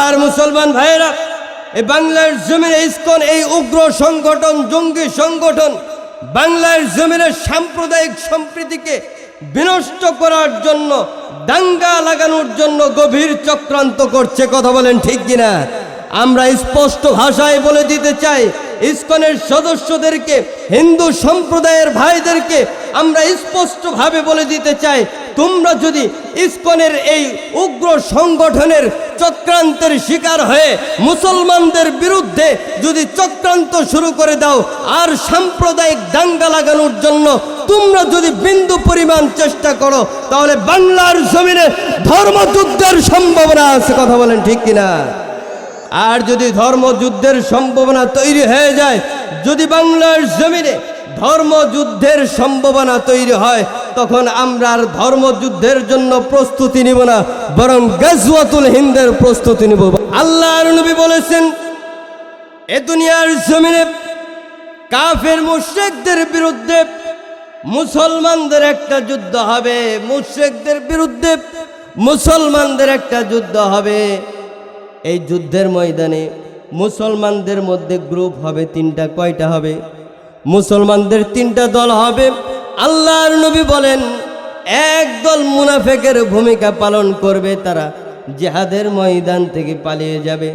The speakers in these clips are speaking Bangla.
আর মুসলমান ভাইয়েরা, এই বাংলার জমিনে ইসকন এই উগ্র সংগঠন, জঙ্গি সংগঠন বাংলার জমিনের সাম্প্রদায়িক সম্প্রীতিকে বিনষ্ট করার জন্য, দাঙ্গা লাগানোর জন্য গভীর চক্রান্ত করছে। কথা বলেন ঠিক কিনা? আমরা স্পষ্ট ভাষায় বলে দিতে চাই, ইসকনের সদস্যদেরকে, হিন্দু সম্প্রদায়ের ভাইদেরকে আমরা স্পষ্টভাবে বলে দিতে চাই, তোমরা যদি ইসকনের এই উগ্র সংগঠনের চক্রান্তের শিকার হয়ে মুসলমানদের বিরুদ্ধে যদি চক্রান্ত শুরু করে দাও আর সাম্প্রদায়িক দাঙ্গা লাগানোর জন্য তোমরা যদি বিন্দু পরিমাণ চেষ্টা করো, তাহলে বাংলার জমিনে ধর্মযুদ্ধের সম্ভাবনা আছে। কথা বলেন ঠিক কিনা? আর যদি ধর্মযুদ্ধের সম্ভাবনা তৈরি হয়ে যায়, যদি বাংলার জমিনে ধর্মযুদ্ধের সম্ভাবনা তৈরি হয়, তখন আমরা আর ধর্মযুদ্ধের জন্য প্রস্তুতি নিব না, বরং গাজওয়াতুল হিন্দের প্রস্তুতি নিব। আল্লাহর নবী বলেছেন, এ দুনিয়ার জমিনে কাফের মুশরিকদের বিরুদ্ধে মুসলমানদের একটা যুদ্ধ হবে, মুশরিকদের বিরুদ্ধে মুসলমানদের একটা যুদ্ধ হবে। এই যুদ্ধের ময়দানে মুসলমানদের মধ্যে গ্রুপ হবে তিনটা। কয়টা হবে? মুসলমানদের তিনটা দল হবে। আল্লাহর নবী বলেন, এক দল মুনাফিকের ভূমিকা পালন করবে, তারা জিহাদের ময়দান থেকে পালিয়ে যাবে।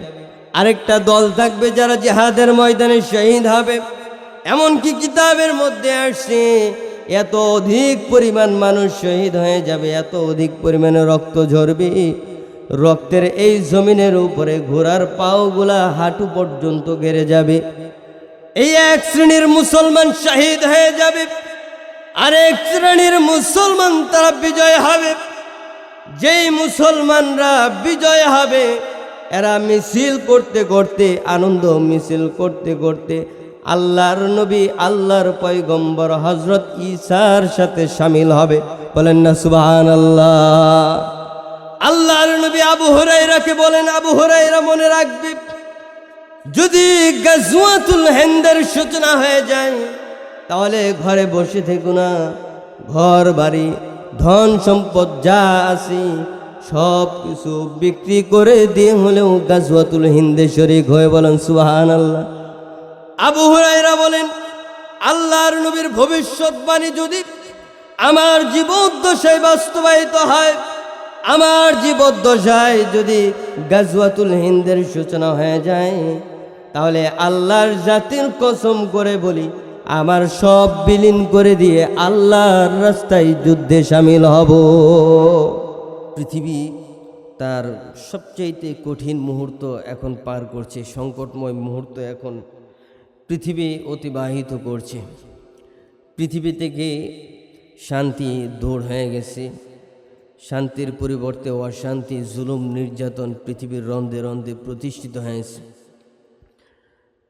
আরেকটা দল থাকবে যারা জিহাদের ময়দানে শহীদ হবে। এমনকি কিতাবের মধ্যে আসছে এত অধিক পরিমাণ মানুষ শহীদ হয়ে যাবে, এত অধিক পরিমাণে রক্ত ঝরবে, রক্তের এই জমিনের উপরে ঘোড়ার পাওগুলা হাঁটু পর্যন্ত গেড়ে যাবে। এই এক শ্রেণীর মুসলমান শহীদ হয়ে যাবে, আরেক শ্রেণীর মুসলমান তারা বিজয় হবে। যেই মুসলমানরা বিজয় হবে, এরা মিছিল করতে করতে, আনন্দ মিছিল করতে করতে আল্লাহর নবী, আল্লাহর পয়গম্বর হযরত ঈসার সাথে শামিল হবে। বলেন না সুবহানাল্লাহ। আল্লাহর নবী আবু হুরায়রাকে বলেন, আবু হুরায়রা মনে রাখবি, যদি গাজওয়াতুল হিন্দের সূচনা হয়ে যায়, তাহলে ঘরে বসে থেকো না, ঘর বাড়ি ধন সম্পদ যা আছে সব কিছু বিক্রি করে দিয়ে হলেও গাজওয়াতুল হিন্দে শরীক হয়ে বলেন সুবহানাল্লাহ। আবু হুরায়রা বলেন, আল্লাহর নবীর ভবিষ্যৎবাণী যদি আমার জীবদ্দশায় বাস্তবায়িত হয়, আমার জীবদ্দশায় যদি গাজওয়াতুল হিন্দের সূচনা হয়ে যায়, তাহলে আল্লাহর জাতির কসম করে বলি, আমার সব বিলীন করে দিয়ে আল্লাহর রাস্তায় যুদ্ধে শামিল হব। পৃথিবী তার সবচেয়ে কঠিন মুহূর্ত এখন পার করছে, সংকটময় মুহূর্ত এখন পৃথিবী অতিবাহিত করছে। পৃথিবী থেকে শান্তি দূর হয়ে গেছে, শান্তির পরিবর্তে অশান্তি, জুলুম, নির্যাতন পৃথিবীর রন্ধে রন্ধে প্রতিষ্ঠিত হয়েছে।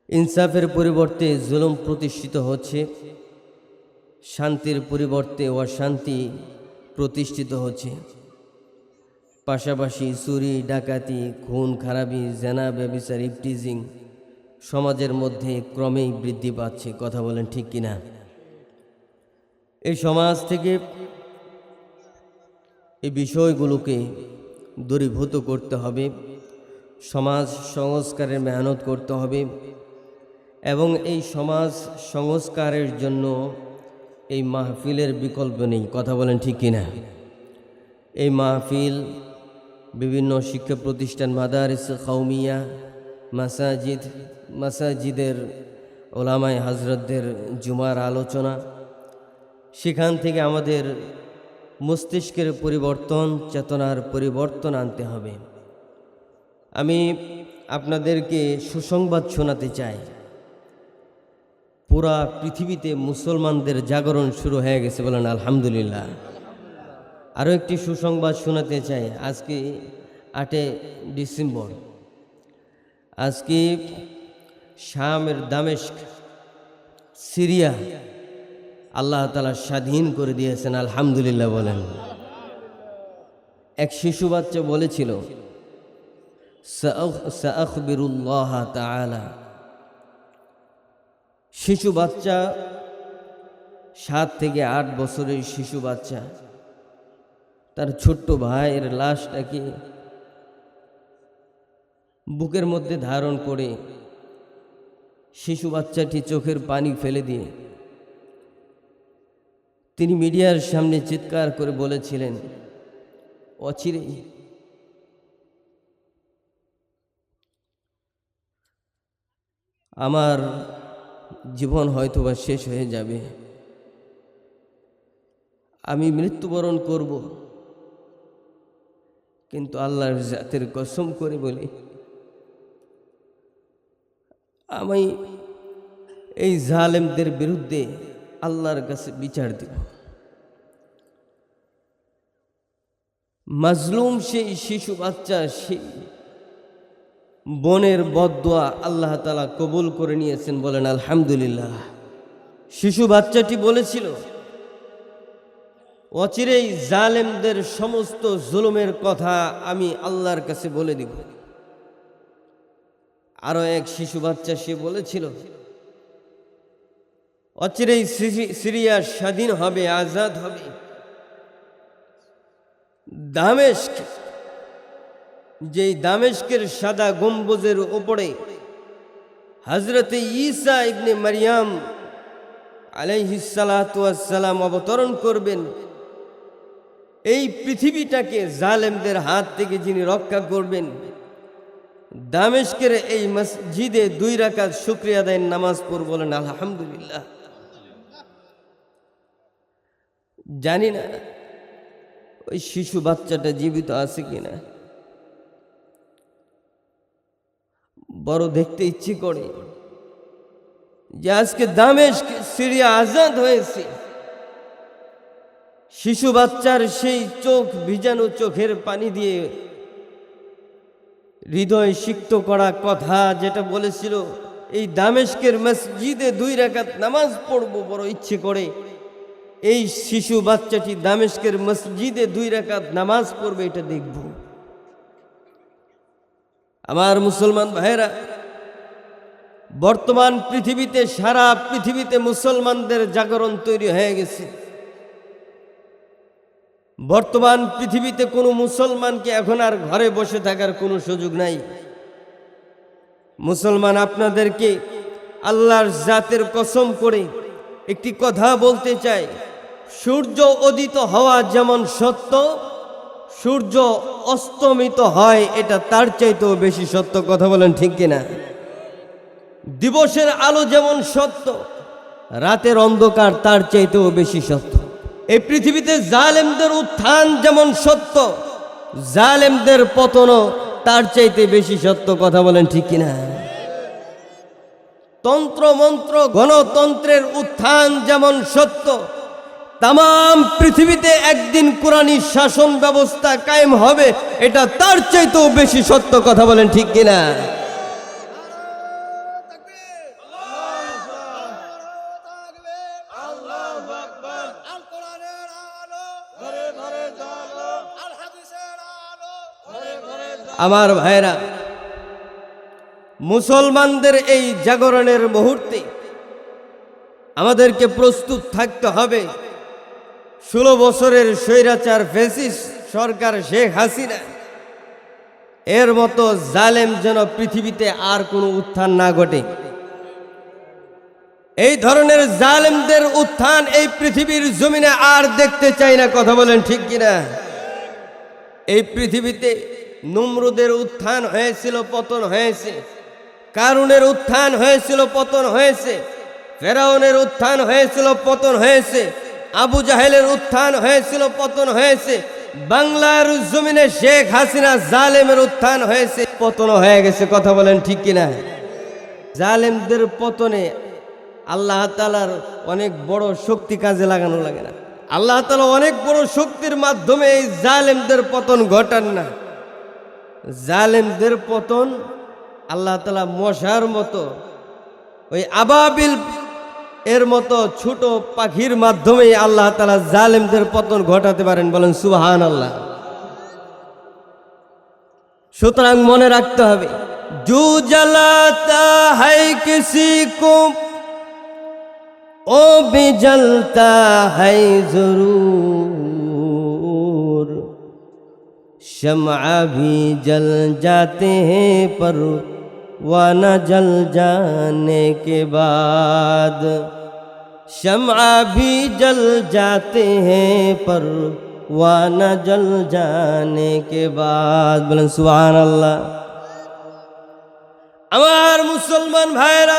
ইনসাফের পরিবর্তে জুলুম প্রতিষ্ঠিত হচ্ছে, শান্তির পরিবর্তে অশান্তি প্রতিষ্ঠিত হচ্ছে। পাশাপাশি চুরি, ডাকাতি, খুন খারাপি, জেনা, ব্যভিচার, ইফটিজিং সমাজের মধ্যে ক্রমেই বৃদ্ধি পাচ্ছে। কথা বলেন ঠিক কিনা? এই সমাজ থেকে এই বিষয়গুলোকে দূরীভূত করতে হবে, সমাজ সংস্কারের মেহনত করতে হবে এবং এই সমাজ সংস্কারের জন্য এই মাহফিলের বিকল্প নেই। কথা বলেন ঠিক কিনা? এই মাহফিল বিভিন্ন শিক্ষা প্রতিষ্ঠান, মাদারিস কওমিয়া, মাসাজিদের ওলামায়ে হযরতদের জুমার আলোচনা, সেখান থেকে আমাদের মস্তিষ্কের পরিবর্তন, চেতনার পরিবর্তন আনতে হবে। আমি আপনাদেরকে সুসংবাদ শোনাতে চাই, পুরা পৃথিবীতে মুসলমানদের জাগরণ শুরু হয়ে গেছে। বলেন আলহামদুলিল্লাহ। আরও একটি সুসংবাদ শোনাতে চাই। আজকে 8 ডিসেম্বর, আজকে শামের দামেস্ক, সিরিয়া আল্লাহ তাআলা স্বাধীন করে দিয়েছেন। আলহামদুলিল্লাহ বলেন। এক শিশু বাচ্চা বলেছিল, সাআখবিরুল্লাহ তাআলা। শিশু বাচ্চা, 7 থেকে 8 বছরের শিশু বাচ্চা, তার ছোট্ট ভাইয়ের লাশটাকে বুকের মধ্যে ধারণ করে শিশু বাচ্চাটি চোখের পানি ফেলে দিয়ে তিনি মিডিয়ার সামনে চিৎকার করে বলেছিলেন, অচিরেই আমার জীবন হয়তোবা শেষ হয়ে যাবে, আমি মৃত্যুবরণ করব, কিন্তু আল্লাহর জাতের কসম করে বলি, আমি এই জালেমদের বিরুদ্ধে আল্লাহর কাছে বিচার দেব। মাজলুম সেই শিশু বাচ্চা, সেই বোনের বদদোয়া আল্লাহ তাআলা কবুল করে নিয়েছেন, বলেন আলহামদুলিল্লাহ। শিশু বাচ্চাটি বলেছিল, অচিরেই জালেমদের সমস্ত জুলুমের কথা আমি আল্লাহর কাছে বলে দিব। আরো এক শিশু বাচ্চা সে বলেছিল, অচিরেই সিরিয়া স্বাধীন হবে, আজাদ হবে। দামেস্ক, যেই দামেস্কের সাদা গম্বুজের উপরে হযরতে ঈসা ইবনে মারিয়াম আলাইহিস সালাতু ওয়াস সালাম অবতরণ করবেন, এই পৃথিবীটাকে জালেমদের হাত থেকে যিনি রক্ষা করবেন, দামেস্কের এই মসজিদে 2 রাকাত শুকরিয়া আদায়ের নামাজ পড়ব, বলেন আলহামদুলিল্লাহ। জানি না ওই শিশু বাচ্চাটা জীবিত আছে কিনা, বড় দেখতে ইচ্ছে করে যে আজকে দামেস্ক সিরিয়া আজাদ হয়েছে। শিশু বাচ্চার সেই চোখ ভিজানো চোখের পানি দিয়ে হৃদয় সিক্ত করা কথা যেটা বলেছিল, এই দামেস্কের মসজিদে 2 রাকাত নামাজ পড়ব, বড় ইচ্ছে করে এই শিশু বাচ্চাটি দামেস্কের মসজিদে 2 রাকাত নামাজ পড়বে, এটা দেখব। আমার মুসলমান ভাইরা, বর্তমান পৃথিবীতে, সারা পৃথিবীতে মুসলমানদের জাগরণ তৈরি হয়ে গেছে। বর্তমান পৃথিবীতে কোনো মুসলমানকে এখন আর ঘরে বসে থাকার কোনো সুযোগ নাই। মুসলমান, আপনাদেরকে আল্লাহর জাতের কসম করে একটি কথা বলতে চাই, সূর্য উদিত হওয়া যেমন সত্য, সূর্য অস্তমিত হয় এটা তার চাইতেও বেশি সত্য। কথা বলেন ঠিক কিনা? দিবসের আলো যেমন সত্য, রাতের অন্ধকার তার চাইতেও বেশি সত্য। এই পৃথিবীতে জালেমদের উত্থান যেমন সত্য, জালেমদের পতনও তার চাইতে বেশি সত্য। কথা বলেন ঠিক কিনা? তন্ত্র মন্ত্র গণতন্ত্রের উত্থান যেমন সত্য, তাম পৃথিবীতে একদিন কোরআনী শাসন ব্যবস্থা কায়েম হবে এটা তার চাইতেও বেশি সত্য। কথা বলেন ঠিক কিনা? আমার ভাইরা, মুসলমানদের এই জাগরণের মুহূর্তে আমাদেরকে প্রস্তুত থাকতে হবে। 16 বছরের স্বৈরাচার ফ্যাসিস্ট সরকার শেখ হাসিনা এর মতো জালেম যেন পৃথিবীতে আর কোনো উত্থান না ঘটে। এই ধরনের জালেমদের উত্থান এই পৃথিবীর জমিনে আর দেখতে চাই না। কথা বলেন ঠিক কিনা? এই পৃথিবীতে নমরুদের উত্থান হয়েছিল, পতন হয়েছে। কারুনের উত্থান হয়েছিল, পতন হয়েছে। ফেরাউনের উত্থান হয়েছিল, পতন হয়েছে। আবু জাহেলের উত্থান হয়েছিল, পতন হয়েছে। বাংলার জমিনে শেখ হাসিনা জালেমের উত্থান হয়েছে, পতন হয়ে গেছে। কথা বলেন ঠিক কিনা? জালেমদের পতনে আল্লাহ তাআলার অনেক বড় শক্তি কাজে লাগানো লাগে না। আল্লাহ তাআলা অনেক বড় শক্তির মাধ্যমে এই জালেমদের পতন ঘটান না। জালেমদের পতন আল্লাহ তাআলা মশার মতো, ওই আবাবিল এর মতো ছোট পাখির মাধ্যমে আল্লাহ তাআলা জালেমদের পতন ঘটাতে পারেন। বলেন সুবহানাল্লাহ। সুতরাং মনে রাখতে হবে, জু জ্বালাতা হ্যায় কিসি কো ও ভি জ্বলতা হ্যায় জরুর, शम्आ भी जल जाते हैं परवाना जल जाने के बाद, शम्आ भी जल जाते हैं परवाना जल जाने के बाद। बोलें सुभान अल्लाह। আমার মুসলমান ভাইরা,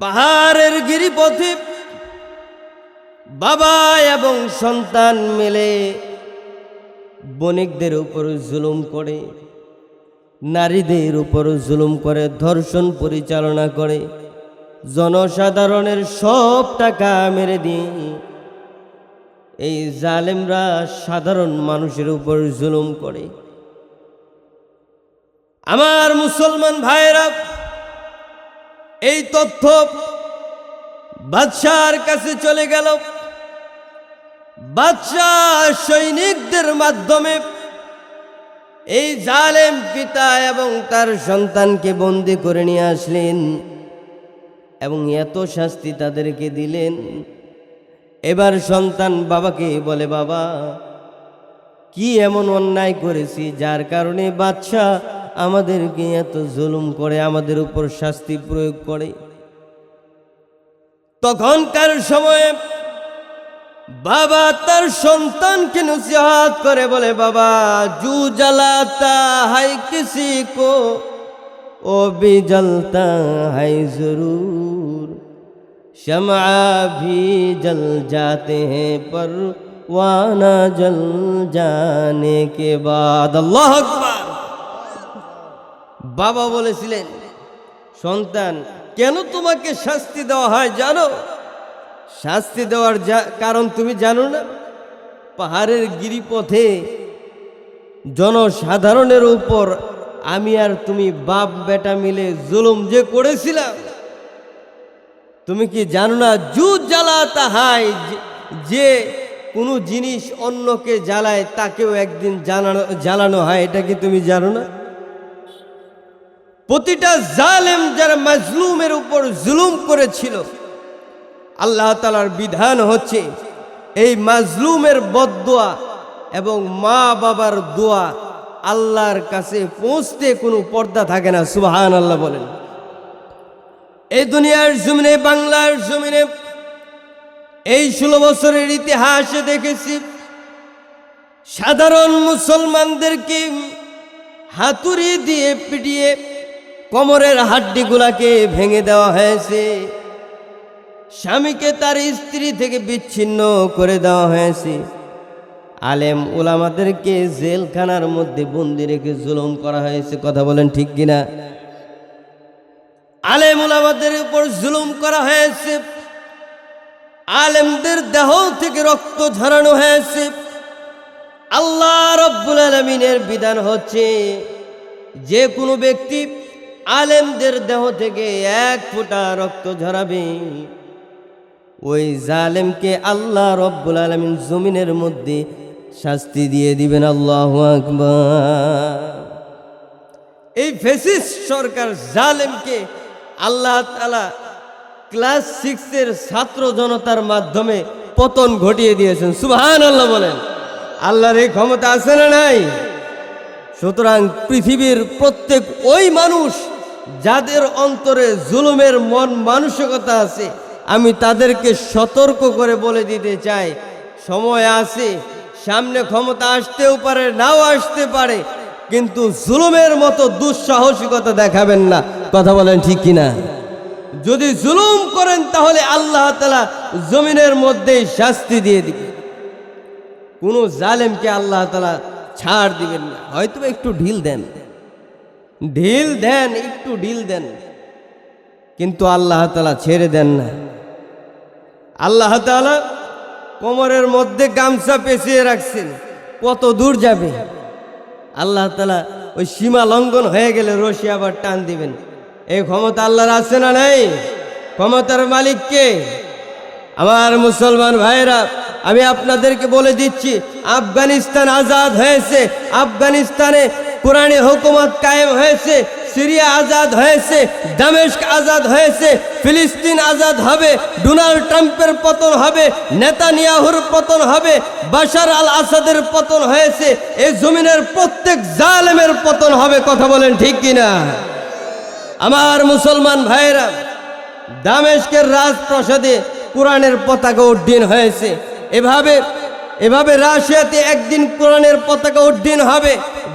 পাহাড়ের গিরিপথে বাবা এবং সন্তান মিলে বণিকদের উপর জুলুম করে, নারীদের উপর জুলুম করে, ধর্ষণ পরিচালনা করে, জনসাধারণের সব টাকা মেরে দিয়ে এই জালেমরা সাধারণ মানুষের উপর জুলুম করে। আমার মুসলমান ভাইরা, এই তথ্য বাদশার কাছে চলে গেল। বাদশাহ সৈনিকদের মাধ্যমে এই জালেম পিতা এবং তার সন্তানকে বন্দী করে নিয়ে আসলেন এবং এত শাস্তি তাদেরকে দিলেন। এবার সন্তান বাবাকে বলে, বাবা কি এমন অন্যায় করেছি যার কারণে বাদশাহ আমাদেরকে এত জুলুম করে, আমাদের উপর শাস্তি প্রয়োগ করে? তখনকার সময়ে বাবা তার সন্তানকে নসিহত করে বলে, বাবা জু জ্বালাতা है किसी को वो भी जलता है जरूर, शम्आ भी जल जाते हैं परवाना जल जाने के बाद। अल्लाह আকবার। বাবা বলেছিলেন, সন্তান কেন তোমাকে শাস্তি দেওয়া হয় জানো? শাস্তি দেওয়ার কারণ তুমি জানো না? পাহাড়ের গিরিপথে জনসাধারণের উপর আমি আর তুমি বাপ বেটা মিলে জুলুম যে করেছিলাম, তুমি কি জানো না? জুত জ্বালাতা হয়, যে কোনো জিনিস অন্যকে জ্বালায় তাকেও একদিন জ্বালানো হয়, এটা কি তুমি জানো না? প্রতিটা জালেম যারা মাজলুমের উপর জুলুম করেছিল, আল্লাহ তাআলার বিধান হচ্ছে এই মাজলুমের বদদোয়া এবং মা বাবার দোয়া আল্লাহর কাছে পৌঁছতে কোনো পর্দা থাকে না। সুবহানাল্লাহ বলেন। এই দুনিয়ার জমিনে, বাংলার জমিনে এই 16 বছরের ইতিহাসে দেখেছি সাধারণ মুসলমানদেরকে হাতুড়ি দিয়ে পিটিয়ে কোমরের হাড্ডিগুলাকে ভেঙে দেওয়া হয়েছে, স্বামীকে তার স্ত্রী থেকে বিচ্ছিন্ন করে দেওয়া হয়েছে, আলেম উলামাদেরকে জেলখানার মধ্যে বন্দি রেখে জুলুম করা হয়েছে। কথা বলেন ঠিক কিনা? আলেম উলামাদের উপর জুলুম করা হয়েছে, আলেমদের দেহ থেকে রক্ত ঝরানো হয়েছে। আল্লাহ রাব্বুল আলামিনের বিধান হচ্ছে যে কোনো ব্যক্তি আলেমদের দেহ থেকে 1 ফোঁটা রক্ত ঝরাবে, ওই জালেমকে আল্লাহ রাব্বুল আলামিন জমিনের মধ্যে শাস্তি দিয়ে দিবেন। আল্লাহু আকবার। এই ফ্যাসিস্ট সরকার জালেমকে আল্লাহ তাআলা ক্লাস 6-এর ছাত্র জনতার মাধ্যমে পতন ঘটিয়ে দিয়েছেন। সুবহানাল্লাহ বলেন। আল্লাহর এই ক্ষমতা আছে না নাই? সুতরাং পৃথিবীর প্রত্যেক ওই মানুষ যাদের অন্তরে জুলুমের মন মানসিকতা আছে, আমি তাদেরকে সতর্ক করে বলে দিতে চাই, সময় আছে, সামনে ক্ষমতা আসতেও পারে, নাও আসতে পারে, কিন্তু জুলুমের মতো দুঃসাহসিকতা দেখাবেন না। কথা বলেন ঠিক কিনা? যদি জুলুম করেন তাহলে আল্লাহ তাআলা জমিনের মধ্যে শাস্তি দিয়ে দিবেন, কোনো জালেমকে আল্লাহ তাআলা ছাড় দিবেন না। হয়তো একটু ঢিল দেন, একটু ঢিল দেন, কিন্তু আল্লাহ তাআলা ছেড়ে দেন না। আল্লাহ তাআলা কোমরের মধ্যে গামছা পেঁচিয়ে রাখছেন, কত দূর যাবে? আল্লাহ তাআলা ওই সীমা লঙ্ঘন হয়ে গেলে রশি আবার টান দিবেন। এই ক্ষমতা আল্লাহর আছে না নাই? ক্ষমতার মালিক কে? আমার মুসলমান ভাইরা, আমি আপনাদেরকে বলে দিচ্ছি, আফগানিস্তান আজাদ হয়েছে, আফগানিস্তানে কোরআনী হুকুমত কায়েম হয়েছে, সিরিয়া আজাদ হয়েছে, দামেস্ক আজাদ হয়েছে, ফিলিস্তিন আজাদ হবে, ডোনাল্ড ট্রাম্পের পতন হবে, নেতানিয়াহুর পতন হবে, বাশার আল আসাদের পতন হয়েছে, এই জমিনের প্রত্যেক জালেমের পতন হবে। কথা বলেন ঠিক কিনা? আমার মুসলমান ভাইরা, দামেস্কের রাজপ্রাসাদে কোরআনের পতাকা উড্ডীন হয়েছে। এভাবে রাশিয়াতে একদিন কোরআনের পতাকা উড্ডীন হবে।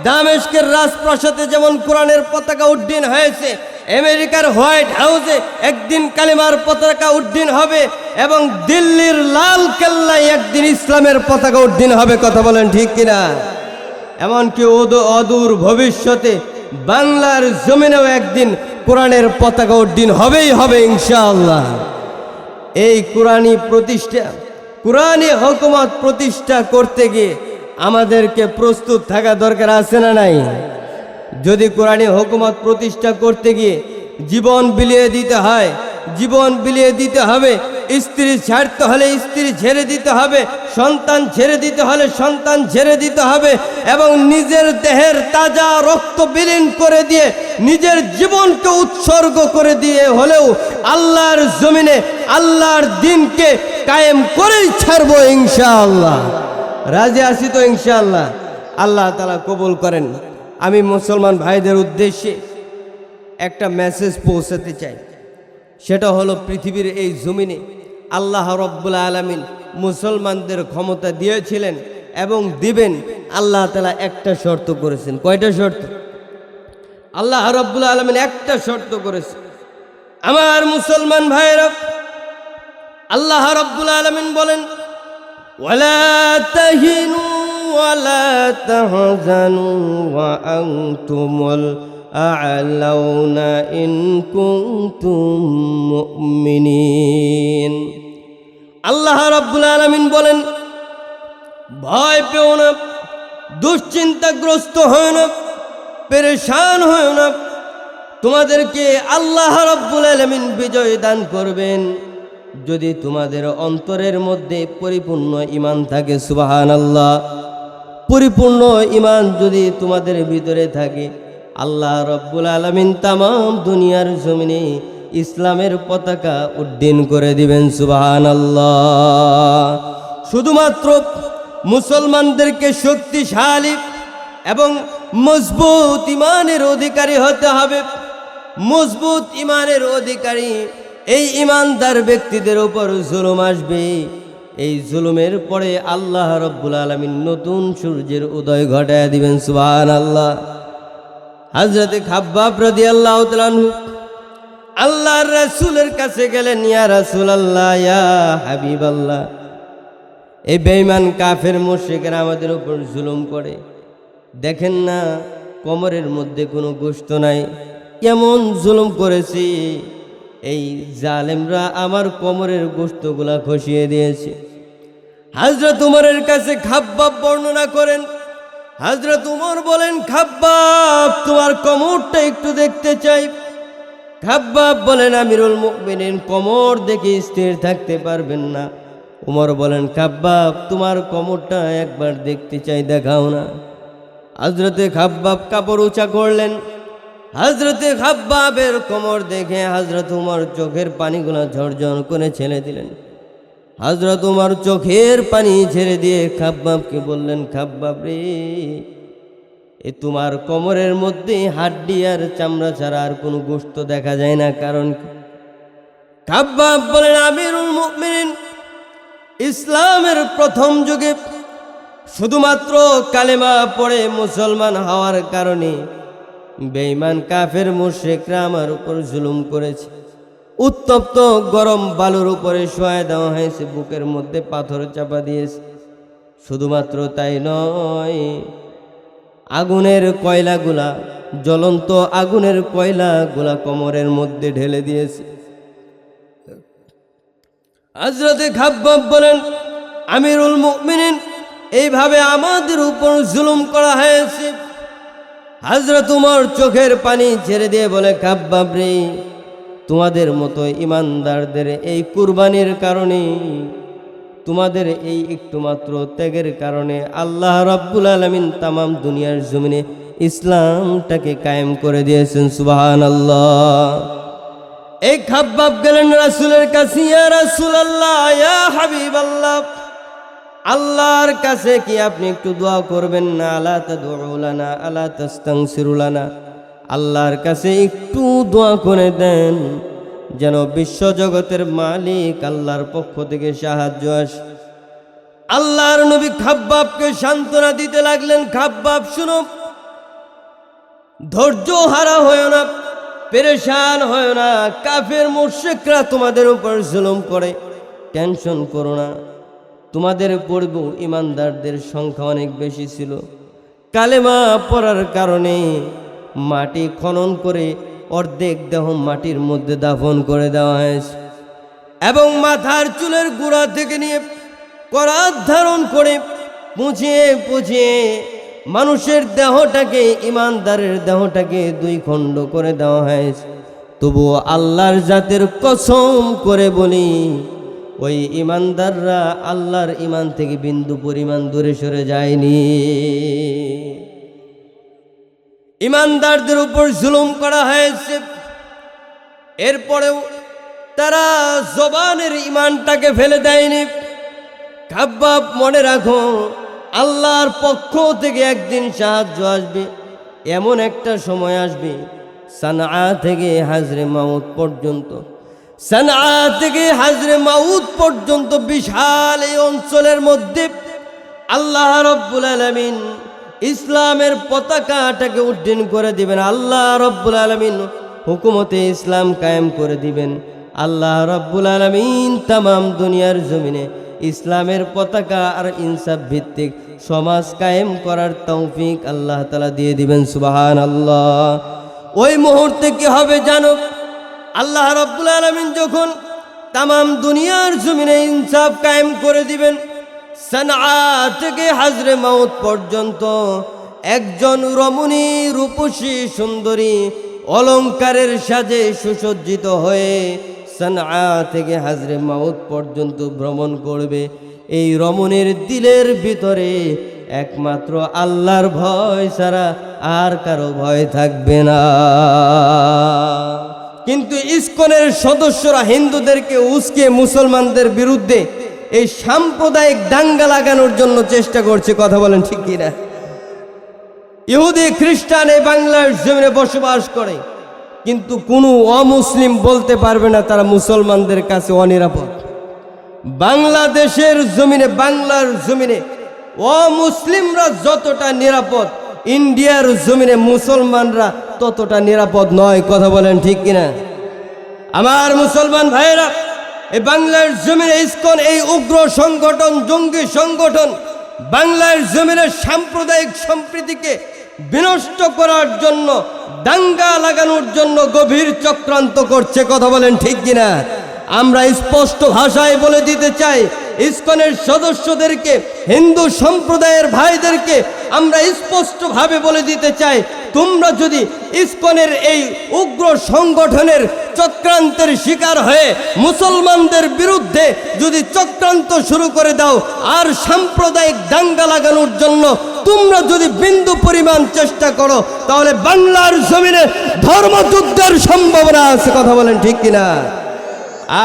দামেস্কের রাজপ্রাসাদে যেমন কোরআনের পতাকা উড্ডীন হয়েছে, আমেরিকার হোয়াইট হাউসে একদিন কালিমার পতাকা উড্ডীন হবে, এবং দিল্লির লাল কেল্লায় একদিন ইসলামের পতাকা উড্ডীন হবে। কথা বলেন ঠিক কিনা? এমনকি অদূর ভবিষ্যতে বাংলার জমিনেও একদিন কোরআনের পতাকা উড্ডীন হবেই হবে ইনশাআল্লাহ। এই কোরআনি হুকুমত প্রতিষ্ঠা করতে গিয়ে আমাদেরকে প্রস্তুত থাকা দরকার আছে না নাই? যদি কোরআনি হুকুমত প্রতিষ্ঠা করতে গিয়ে জীবন বিলিয়ে দিতে হয়, জীবন বিলিয়ে দিতে হবে। স্ত্রী ছাড়তে হলে স্ত্রী ছেড়ে দিতে হবে, সন্তান ছেড়ে দিতে হলে সন্তান ছেড়ে দিতে হবে, এবং নিজের দেহের তাজা রক্ত বিলীন করে দিয়ে নিজের জীবনকে উৎসর্গ করে দিয়ে হলেও আল্লাহর জমিনে আল্লাহর দ্বীনকে কায়েম করেই ছাড়বো ইনশাআল্লাহ। রাজি আছি তো ইনশাআল্লাহ? আল্লাহ তাআলা কবুল করেন। আমি মুসলমান ভাইদের উদ্দেশ্যে একটা মেসেজ পৌঁছাতে চাই। সেটা হলো, পৃথিবীর এই জমিনে আল্লাহ রব্বুল আলামিন মুসলমানদের ক্ষমতা দিয়েছিলেন এবং দিবেন। আল্লাহ তাআলা একটা শর্ত করেছেন। কয়টা শর্ত? আল্লাহ রব্বুল আলামিন একটা শর্ত করেছেন। আমার মুসলমান ভাইরা, আল্লাহ রব্বুল আলামিন বলেন, ওয়ালা তাহিনু ওয়ালা তাহজানু ওয়া আনতুমুল আ'লাউনা ইন কুনতুম মুমিনিন। আল্লাহ রাব্বুল আলামিন বলেন, ভয় পেও না, দুশ্চিন্তাগ্রস্ত হয় না, পেরেশান হয় না। তোমাদেরকে আল্লাহ রাব্বুল আলামিন বিজয় দান করবেন যদি তোমাদের অন্তরের মধ্যে পরিপূর্ণ ঈমান থাকে। সুবহানাল্লাহ। পরিপূর্ণ ঈমান যদি তোমাদের ভিতরে থাকে, আল্লাহ রাব্বুল আলামিন তামাম দুনিয়ার জমিনে ইসলামের পতাকা উড্ডীন করে দিবেন। সুবহানাল্লাহ। শুধুমাত্র মুসলমানদেরকে শক্তিশালী এবং মজবুত ঈমানের অধিকারী হতে হবে। মজবুত ঈমানের অধিকারী এই ঈমানদার ব্যক্তিদের উপর জুলুম আসবে। এই জুলুমের পরে আল্লাহ রাব্বুল আলামিন নতুন সূর্যের উদয় ঘটায় দিবেন। সুবহানাল্লাহ। হযরত খাব্বাব রাদিয়াল্লাহু তাআলা আনহু আল্লাহর রাসূলের কাছে গেলেন, ইয়া রাসূলুল্লাহ, ইয়া হাবিবাল্লাহ, এই বেঈমান কাফের মুশরিকরা আমাদের উপর জুলুম করে। দেখেন না, কোমরের মধ্যে কোনো গোশত নাই, কেমন জুলুম করেছে। এই জালেমরা আমার কোমরের গোশতগুলা খসিয়ে দিয়েছে। হযরত উমরের কাছে খাব্বাব বর্ণনা করেন। হযরত উমর বলেন, খাব্বাব, তোমার কোমরটা একটু দেখতে চাই। খাব্বাব বলেন, আমিরুল মুমিনিন, কোমর দেখে স্থির থাকতে পারবেন না। উমর বলেন, খাব্বাব, তোমার কোমরটা একবার দেখতে চাই, দেখাও না। হযরতে খাব্বাব কাপড় উঁচা করলেন। হযরতে খাব্বাবের কোমর দেখে হযরত উমর চোখের পানিগুলো ঝরঝর করে ছেড়ে দিলেন। হযরত উমর চোখের পানি ছেড়ে দিয়ে খাব্বাবকে বললেন, খাব্বাব রে, এ তোমার কোমরের মধ্যে হাড্ডি আর চামড়া ছাড়া আর কোনো গোশত দেখা যায় না, কারণ কি? খাব্বাব বলেন, আমিরুল মুমিনিন, ইসলামের প্রথম যুগে শুধুমাত্র কালেমা পড়ে মুসলমান হওয়ার কারণে বেঈমান কাফের মুশরিকরা আমার উপর জুলুম করেছে। উত্তপ্ত গরম বালুর উপরে শোয়ায় দেওয়া হয়েছে, বুকের মধ্যে পাথর চাপা দিয়েছে। শুধুমাত্র তাই নয়, আগুনের কয়লাগুলা, জ্বলন্ত আগুনের কয়লাগুলা কোমরের মধ্যে ঢেলে দিয়েছে। হযরতে খাব্বাব বলেন, আমিরুল মুমিনিন, এইভাবে আমাদের উপর জুলুম করা হয়েছে। হযরত উমর চোখের পানি ছেড়ে দিয়ে বলে, খাব্বাব রে, তোমাদের মতো ইমানদারদের এই কুরবানির কারণে, তোমাদের এই একটু মাত্র ত্যাগের কারণে আল্লাহ রাব্বুল আলামিন তামাম দুনিয়ার জমিনে ইসলামটাকে কায়েম করে দিয়েছেন। সুবহানাল্লাহ। এই খাব্বাব গেলেন রাসূলের কাছে, ইয়া রাসূলুল্লাহ, ইয়া হাবিবাল্লাহ, আল্লাহর কাছে কি আপনি একটু দোয়া করবেন না? আলা তাদউ লানা আলা তাস্তাগফিরু লানা, আল্লাহর কাছে একটু দোয়া করে দেন যেন বিশ্বজগতের মালিক আল্লাহর পক্ষ থেকে সাহায্য আসে। আল্লাহর নবী খাব্বাবকে সান্ত্বনা দিতে লাগলেন, খাব্বাব শুনো, ধৈর্য হারা হয় না, পেরেশান হয় না, কাফের মুশরিকরা তোমাদের উপর জুলুম করে, টেনশন করো না। তোমাদের পূর্ব ইমানদারদের সংখ্যা অনেক বেশি ছিল, কালেমা পড়ার কারণে মাটি খনন করে অর্ধেক দেহ মাটির মধ্যে দাফন করে দেওয়া হয়েছে এবং মাথার চুলের গোড়া থেকে নিয়ে করাত ধারণ করে পুঁছিয়ে পুঁছিয়ে মানুষের দেহটাকে, ইমানদারের দেহটাকে দুই খণ্ড করে দেওয়া হয়েছে। তবুও আল্লাহর জাতের কসম করে বলি, ওই ইমানদাররা আল্লাহর ইমান থেকে বিন্দু পরিমাণ দূরে সরে যায়নি। ইমানদারদের উপর জুলুম করা হয়েছে, এরপরেও তারা জবানের ইমানটাকে ফেলে দেয়নি। খাব্বাব মনে রাখো, আল্লাহর পক্ষ থেকে একদিন সাহায্য আসবে, এমন একটা সময় আসবে সানআ থেকে হাজরে মাউত পর্যন্ত, সানআ থেকে হাজরে মাউত পর্যন্ত বিশাল এই অঞ্চলের মধ্যে আল্লাহ রাব্বুল আলামিন ইসলামের পতাকাটাকে উড্ডীন করে দিবেন। আল্লাহ রাব্বুল আলামিন হুকুমতে ইসলাম কায়েম করে দিবেন। আল্লাহ রাব্বুল আলামিন তামাম দুনিয়ার জমিনে ইসলামের পতাকা আর ইনসাফ ভিত্তিক সমাজ কায়েম করার তৌফিক আল্লাহ তাআলা দিয়ে দিবেন। সুবহানাল্লাহ। ওই মুহূর্তে কি হবে জানো? আল্লাহ রাব্বুল আলামিন যখন তামাম দুনিয়ার জমিনে ইনসাফ কায়েম করে দিবেন, সানআ থেকে হাজরে মাউত পর্যন্ত একজন রমণী, রূপসী, সুন্দরী, অলংকারের সাজে সুসজ্জিত হয়ে সানআ থেকে হাজরে মাউত পর্যন্ত ভ্রমণ করবে। এই রমণীর দিলের ভিতরে একমাত্র আল্লাহর ভয় ছাড়া আর কারো ভয় থাকবে না। কিন্তু ইসকনের সদস্যরা হিন্দুদেরকে উস্কে মুসলমানদের বিরুদ্ধে এই সাম্প্রদায়িক দাঙ্গা লাগানোর জন্য চেষ্টা করছে। কথা বলেন ঠিক কিনা? ইহুদি খ্রিস্টান এই বাংলার জমিনে বসবাস করে, কিন্তু কোনো অমুসলিম বলতে পারবে না তারা মুসলমানদের কাছে অনিরাপদ। বাংলাদেশের জমিনে, বাংলার জমিনে অমুসলিমরা যতটা নিরাপদ, ইন্ডিয়ার জমিনে মুসলমানরা ততটা নিরাপদ নয়। কথা বলেন ঠিক কিনা? আমার মুসলমান ভাইয়েরা, এই বাংলার জমিনে ইসকন এই উগ্র সংগঠন, জঙ্গি সংগঠন বাংলার জমিনের সাম্প্রদায়িক সম্প্রীতিকে বিনষ্ট করার জন্য, দাঙ্গা লাগানোর জন্য গভীর চক্রান্ত করছে। কথা বলেন ঠিক কিনা? আমরা স্পষ্ট ভাষায় বলে দিতে চাই, ইসকনের সদস্যদেরকে, হিন্দু সম্প্রদায়ের ভাইদেরকে আমরা স্পষ্টভাবে বলে দিতে চাই, তোমরা যদি ইসকনের এই উগ্র সংগঠনের চক্রান্তের শিকার হয়ে মুসলমানদের বিরুদ্ধে যদি চক্রান্ত শুরু করে দাও আর সাম্প্রদায়িক দাঙ্গা লাগানোর জন্য তোমরা যদি বিন্দু পরিমাণ চেষ্টা করো, তাহলে বাংলার জমিনে ধর্মযুদ্ধের সম্ভাবনা আছে। কথা বলেন ঠিক কিনা?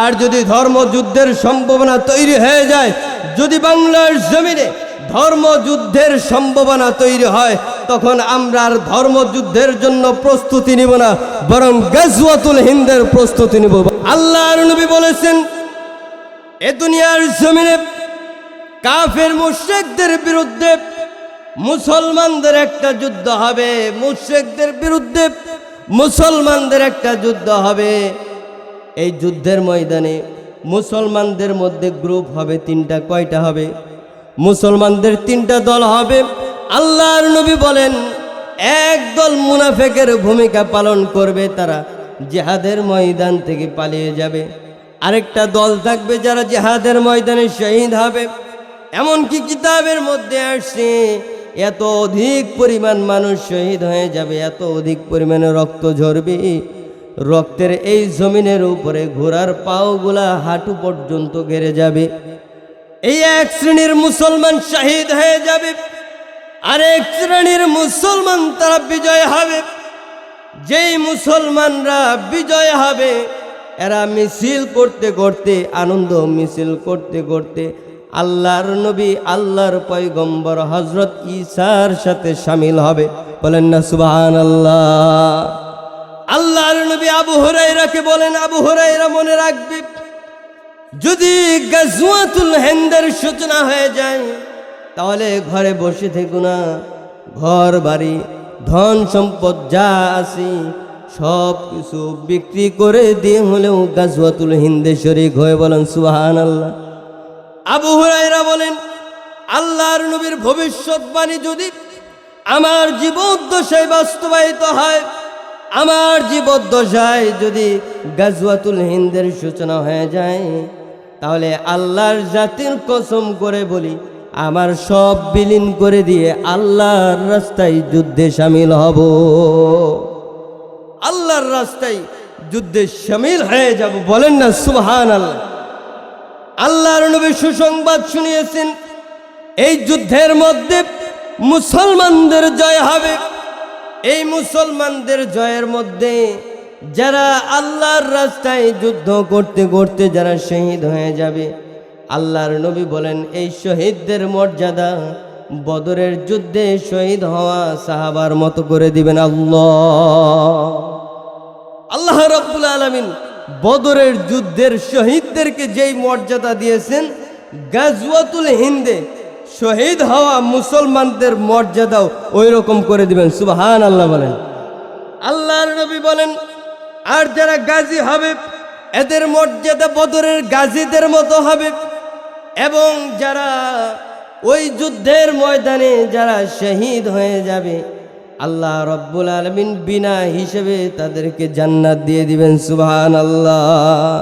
আর যদি ধর্মযুদ্ধের সম্ভাবনা তৈরি হয়ে যায়, যদি বাংলার জমিনে ধর্মযুদ্ধের সম্ভাবনা তৈরি হয়, তখন আমরা আর ধর্মযুদ্ধের জন্য প্রস্তুতি নিব না, বরং গাজওয়াতুল হিন্দের প্রস্তুতি নিব। আল্লাহর নবী বলেছেন, এ দুনিয়ার জমিনে কাফের মুশরিকদের বিরুদ্ধে মুসলমানদের একটা যুদ্ধ হবে, মুশরিকদের বিরুদ্ধে মুসলমানদের একটা যুদ্ধ হবে। এই যুদ্ধের ময়দানে মুসলমানদের মধ্যে গ্রুপ হবে তিনটা। কয়টা হবে? মুসলমানদের তিনটা দল হবে। আল্লাহর নবী বলেন, এক দল মুনাফিকের ভূমিকা পালন করবে, তারা জিহাদের ময়দান থেকে পালিয়ে যাবে। আরেকটা দল থাকবে যারা জিহাদের ময়দানে শহীদ হবে। এমনকি কিতাবের মধ্যে আসছে এত অধিক পরিমাণ মানুষ শহীদ হয়ে যাবে, এত অধিক পরিমাণে রক্ত ঝরবে, রক্তের এই জমিনের উপরে ঘোড়ার পাওগুলা হাঁটু পর্যন্ত ঘেরে যাবে। এই এক শ্রেণীর মুসলমান শহীদ হয়ে যাবে। আরেক শ্রেণীর মুসলমান তারা বিজয় হবে। যেই মুসলমানরা বিজয় হবে এরা মিছিল করতে করতে, আনন্দ মিছিল করতে করতে আল্লাহর নবী, আল্লাহর পয়গম্বর হযরত ঈসার সাথে শামিল হবে। বলেন না সুবহানাল্লাহ। আল্লাহর নবী আবু হুরায়রাকে বলেন, আবু হুরায়রা মনে রাখবি, যদি গাজওয়াতুল হিন্দের সূচনা হয়ে যায় তাহলে ঘরে বসে থেকো না, ঘর বাড়ি ধন সম্পদ যা আছে সব কিছু বিক্রি করে দিয়ে হলেও গাজওয়াতুল হিন্দে শরীক হয়ে বলেন সুবহানাল্লাহ। আবু হুরায়রা বলেন, আল্লাহর নবীর ভবিষ্যৎবাণী যদি আমার জীবদ্দশায় বাস্তবায়িত হয়, আমার জীবদ্দশায় যদি গাজওয়াতুল হিন্দের সূচনা হয়ে যায়, তাহলে আল্লাহর জাতির কসম করে বলি আমার সব বিলীন করে দিয়ে আল্লাহর রাস্তায় যুদ্ধে শামিল হব, আল্লাহর রাস্তায় যুদ্ধে শামিল হয়ে যাব। বলেন না সুবহানাল্লাহ। আল্লাহর নবী সুসংবাদ শুনিয়েছেন, এই যুদ্ধের মধ্যে মুসলমানদের জয় হবে। এই মুসলমানদের জয়ের মধ্যে যারা আল্লাহর রাস্তায় যুদ্ধ করতে করতে যারা শহীদ হয়ে যাবে, আল্লাহর নবী বলেন এই শহীদদের মর্যাদা বদরের যুদ্ধে শহীদ হওয়া সাহাবার মতো করে দিবেন আল্লাহ। আল্লাহ রাব্বুল আলামিন বদরের যুদ্ধের শহীদদেরকে যেই মর্যাদা দিয়েছেন, গাজওয়াতুল হিন্দে শহীদ হওয়া মুসলমানদের মর্যাদাও ওই রকম করে দিবেন সুবহানাল্লাহ। বলেন আল্লাহর নবী বলেন, আর যারা গাজী হবে এদের মর্যাদা বদরের গাজীদের মতো হবে, এবং যারা ওই যুদ্ধের ময়দানে যারা শহীদ হয়ে যাবে আল্লাহ রাব্বুল আলামিন বিনা হিসেবে তাদেরকে জান্নাত দিয়ে দিবেন সুবহানাল্লাহ।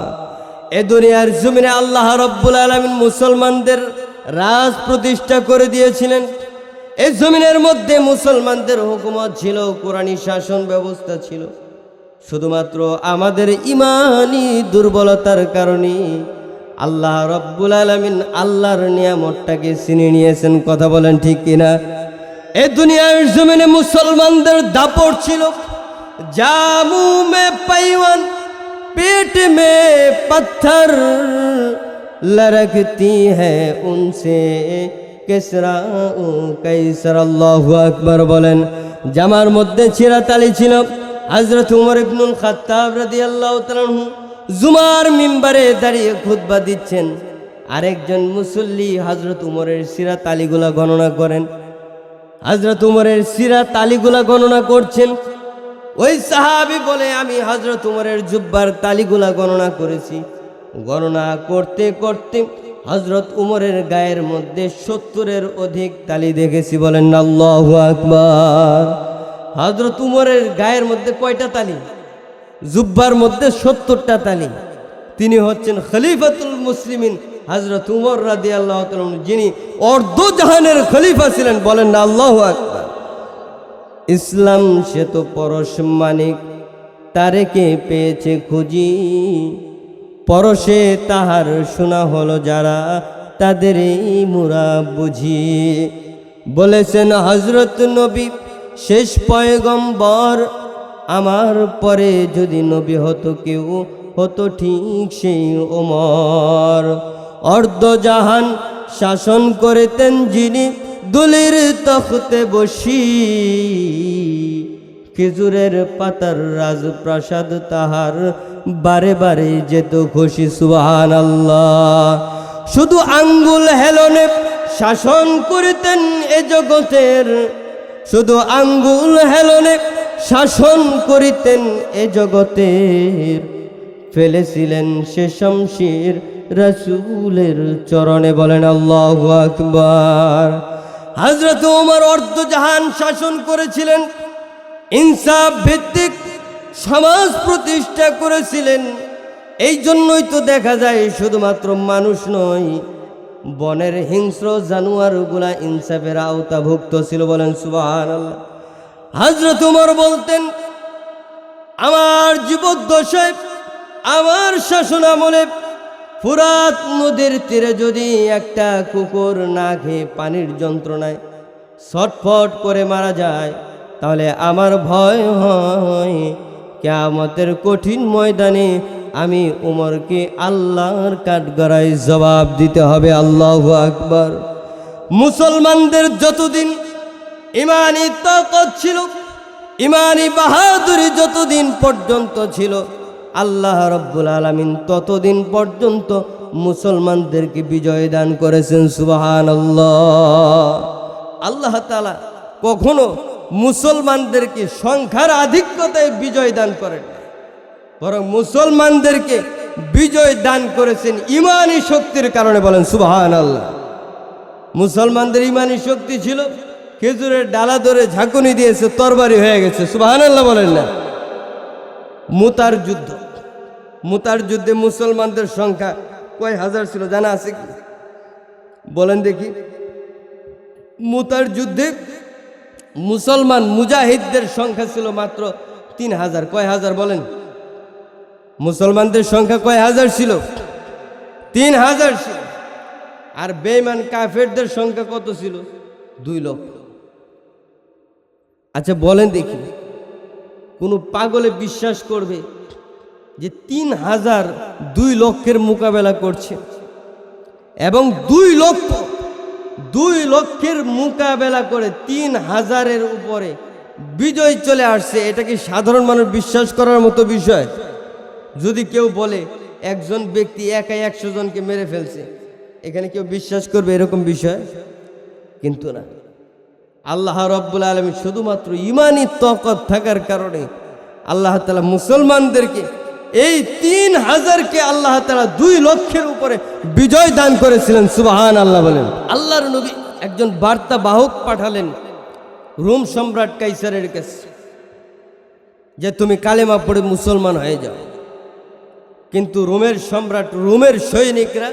এ দুনিয়ার জমিনে আল্লাহ রাব্বুল আলামিন মুসলমানদের রাজ প্রতিষ্ঠা করে দিয়েছিলেন। এই জমিনের মধ্যে মুসলমানদের হুকুমত ছিল, কোরআনী শাসন ব্যবস্থা ছিল। শুধুমাত্র আমাদের ইমানি দুর্বলতার কারণে আল্লাহ রাব্বুল আলামিন আল্লাহর নিয়ামতটাকে ছিনিয়ে নিয়েছেন। কথা বলেন ঠিক কিনা? এই দুনিয়ার জমিনে মুসলমানদের দাপট ছিল, যা মুঁহ মে পাইওয়ান পেট মে পত্থর লড়কती है उनसे किसरा ও कैसर। আল্লাহু আকবার। বলেন জামার মধ্যে চিরাতালি ছিল। হযরত উমর ইবনুল খাত্তাব রাদিয়াল্লাহু তাআলা জুমার মিম্বারে দাঁড়িয়ে খুতবা দিচ্ছেন, আরেকজন মুসল্লি হযরত উমরের সিরাত আলীগুলা গণনা করেন। হযরত উমরের সিরাত আলীগুলা গণনা করছেন। ওই সাহাবী বলে, আমি হযরত উমরের জুব্বার তালিগুলা গণনা করেছি। গণনা করতে করতে হযরত উমরের গায়ের মধ্যে 70-এর অধিক তালি দেখেছি। বলেন আল্লাহু আকবার। হযরত উমরের গায়ের মধ্যে কয়টা তালি? জুব্বার মধ্যে 70টা তালি। তিনি হচ্ছেন খলিফাতুল মুসলিমিন হযরত উমর রাদিয়াল্লাহু তাআলা, যিনি অর্ধজাহানের খলিফা ছিলেন। বলেন না আল্লাহু আকবার। ইসলাম সে তো পরশ মানিক, তারেকে পেয়েছে খুঁজি, পরশে তাহার শোনা হলো যারা তাদেরই মুরা বুঝি। বলেছেন হযরত নবী শেষ পয়গম্বর, আমার পরে যদি নবী হতো কেউ হতো ঠিক সেই ওমর। অর্ধজাহান শাসন করেতেন যিনি দুলির তখতে বসি, খেজুরের পাতার রাজপ্রাসাদ তাহার বারে বারে যেত খুশি। সুবহানাল্লাহ। শুধু আঙ্গুল হেলনে শাসন করিতেন এ জগতের, শুধু আঙ্গুল হেলনে শাসন করিতেন এ জগতের, ফেলেছিলেন সে শমশির রাসূলের চরণে। বলেন আল্লাহু আকবার। হযরত ওমর অর্ধজাহান শাসন করেছিলেন, ইনসাফ ভিত্তিক সমাজ প্রতিষ্ঠা করেছিলেন। এই জন্যই তো দেখা যায় শুধুমাত্র মানুষ নয়, বনের হিংস্র জানোয়ারগুলা ইনসাফের আওতাভুক্ত ছিল। বলেন সুবহানাল্লাহ। হযরত ওমর বলতেন, আমার জীবদ্দশায় আমার শাসন আমলে ফুরাত নদীর তীরে যদি একটা কুকুর না খেয়ে পানির যন্ত্রণায় ছটফট করে মারা যায়, তাহলে আমার ভয় হয় কিয়ামতের কঠিন ময়দানে আমি উমরকে আল্লাহর কাঠগড়ায় জবাব দিতে হবে। আল্লাহু আকবার। মুসলমানদের যতদিন ইমানি তাকত ছিল, ইমানি বাহাদুরি যতদিন পর্যন্ত ছিল, আল্লাহ রাব্বুল আলামিন ততদিন পর্যন্ত মুসলমানদেরকে বিজয় দান করেছেন। সুবহানাল্লাহ। আল্লাহ তাআলা কখনো মুসলমানদেরকে সংখ্যার আধিক্যতায় বিজয় দান করেন, বরং মুসলমানদেরকে বিজয় দান করেছেন ইমানি শক্তির কারণে। বলেন সুবহানাল্লাহ। মুসলমানদের ইমানি শক্তি ছিল, খেজুরের ডালা ধরে ঝাঁকুনি দিয়েছে, তরবারি হয়ে গেছে। সুবহানাল্লাহ বলেন না। মুতার যুদ্ধ, মুতার যুদ্ধে মুসলমানদের সংখ্যা কয় হাজার ছিল জানা আছে কি? বলেন দেখি। মুতার যুদ্ধে মুসলমান মুজাহিদদের সংখ্যা ছিল মাত্র 3000। কয় হাজার বলেন? মুসলমানদের সংখ্যা কয় হাজার ছিল? 3000 ছিল। আর বেঈমান কাফেরদের সংখ্যা কত ছিল? 2 লক্ষ। আচ্ছা বলেন দেখি, কোন পাগলে বিশ্বাস করবে যে 3000 2 লক্ষের মোকাবেলা করছে এবং 2 লক্ষের মোকাবেলা করে 3000-এর উপরে বিজয় চলে আসছে? এটা কি সাধারণ মানুষ বিশ্বাস করার মতো বিষয়? যদি কেউ বলে একজন ব্যক্তি একাই 100 জনকে মেরে ফেলছে, এখানে কেউ বিশ্বাস করবে এরকম বিষয়? কিন্তু না। আল্লাহ রাব্বুল আলামিন শুধুমাত্র ইমানি তাকত থাকার কারণে আল্লাহ তাআলা মুসলমানদেরকে এই 3000-কে আল্লাহ তাআলা 2 লক্ষের উপরে বিজয় দান করেছিলেন। সুবহানাল্লাহ বলেন। আল্লাহর নবী একজন বার্তা বাহক পাঠালেন রোম সম্রাট কাইসারের কাছে, যে তুমি কালেমা পড়ে মুসলমান হয়ে যাও। কিন্তু রোমের সম্রাট, রোমের সৈনিকরা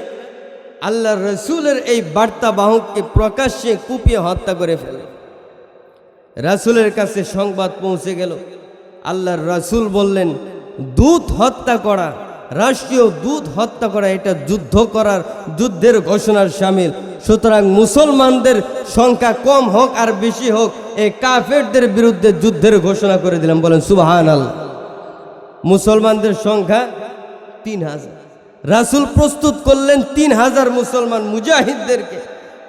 আল্লাহর রাসূলের এই বার্তা বাহককে প্রকাশ্যে কুপিয়ে হত্যা করে ফেলে। রাসূলের কাছে সংবাদ পৌঁছে গেল। আল্লাহর রাসূল বললেন, দূত হত্যা করা, রাষ্ট্রীয় দূত হত্যা করা, এটা যুদ্ধ করার, যুদ্ধের ঘোষণার শামিল। সুতরাং মুসলমানদের সংখ্যা কম হোক আর বেশি হোক, এই কাফেরদের বিরুদ্ধে যুদ্ধের ঘোষণা করে দিলাম। বলেন সুবহানাল্লাহ। মুসলমানদের সংখ্যা 3000। রাসূল প্রস্তুত করলেন 3000 মুসলমান মুজাহিদদেরকে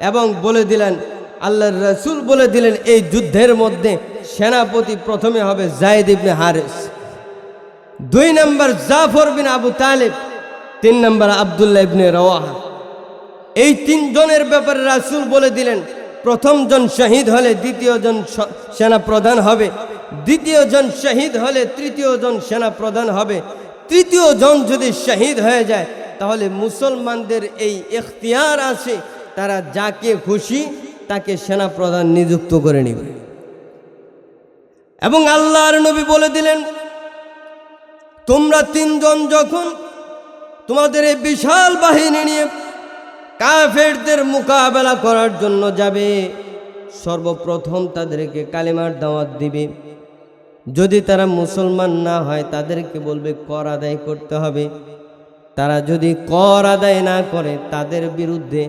এবং বলে দিলেন, আল্লাহর রাসূল বলে দিলেন, এই যুদ্ধের মধ্যে সেনাপতি প্রথমে হবে যায়েদ ইবনে হারেস, 2 নম্বর জাফর বিন আবু তালেব, 3 নম্বর আব্দুল্লাহ ইবনে রাওয়াহা। এই 3 জনের ব্যাপারে রাসূল বলে দিলেন, প্রথম জন শহীদ হলে দ্বিতীয় জন সেনা প্রধান হবে, দ্বিতীয় জন শহীদ হলে তৃতীয় জন সেনা প্রধান হবে, তৃতীয় জন যদি শহীদ হয়ে যায় তাহলে মুসলমানদের এই ইখতিয়ার আছে, তারা যাকে খুশি তাকে সেনা প্রধান নিযুক্ত করে নেবে। এবং আল্লাহর নবী বলে দিলেন, তোমরা 3 জন যখন তোমাদের এই বিশাল বাহিনী নিয়ে কাফেরদের মোকাবেলা করার জন্য যাবে, সর্বপ্রথম তাদেরকে কালেমার দাওয়াত দিবে। যদি তারা মুসলমান না হয় তাদেরকে বলবে কর আদায় করতে হবে। তারা যদি কর আদায় না করে তাদের বিরুদ্ধে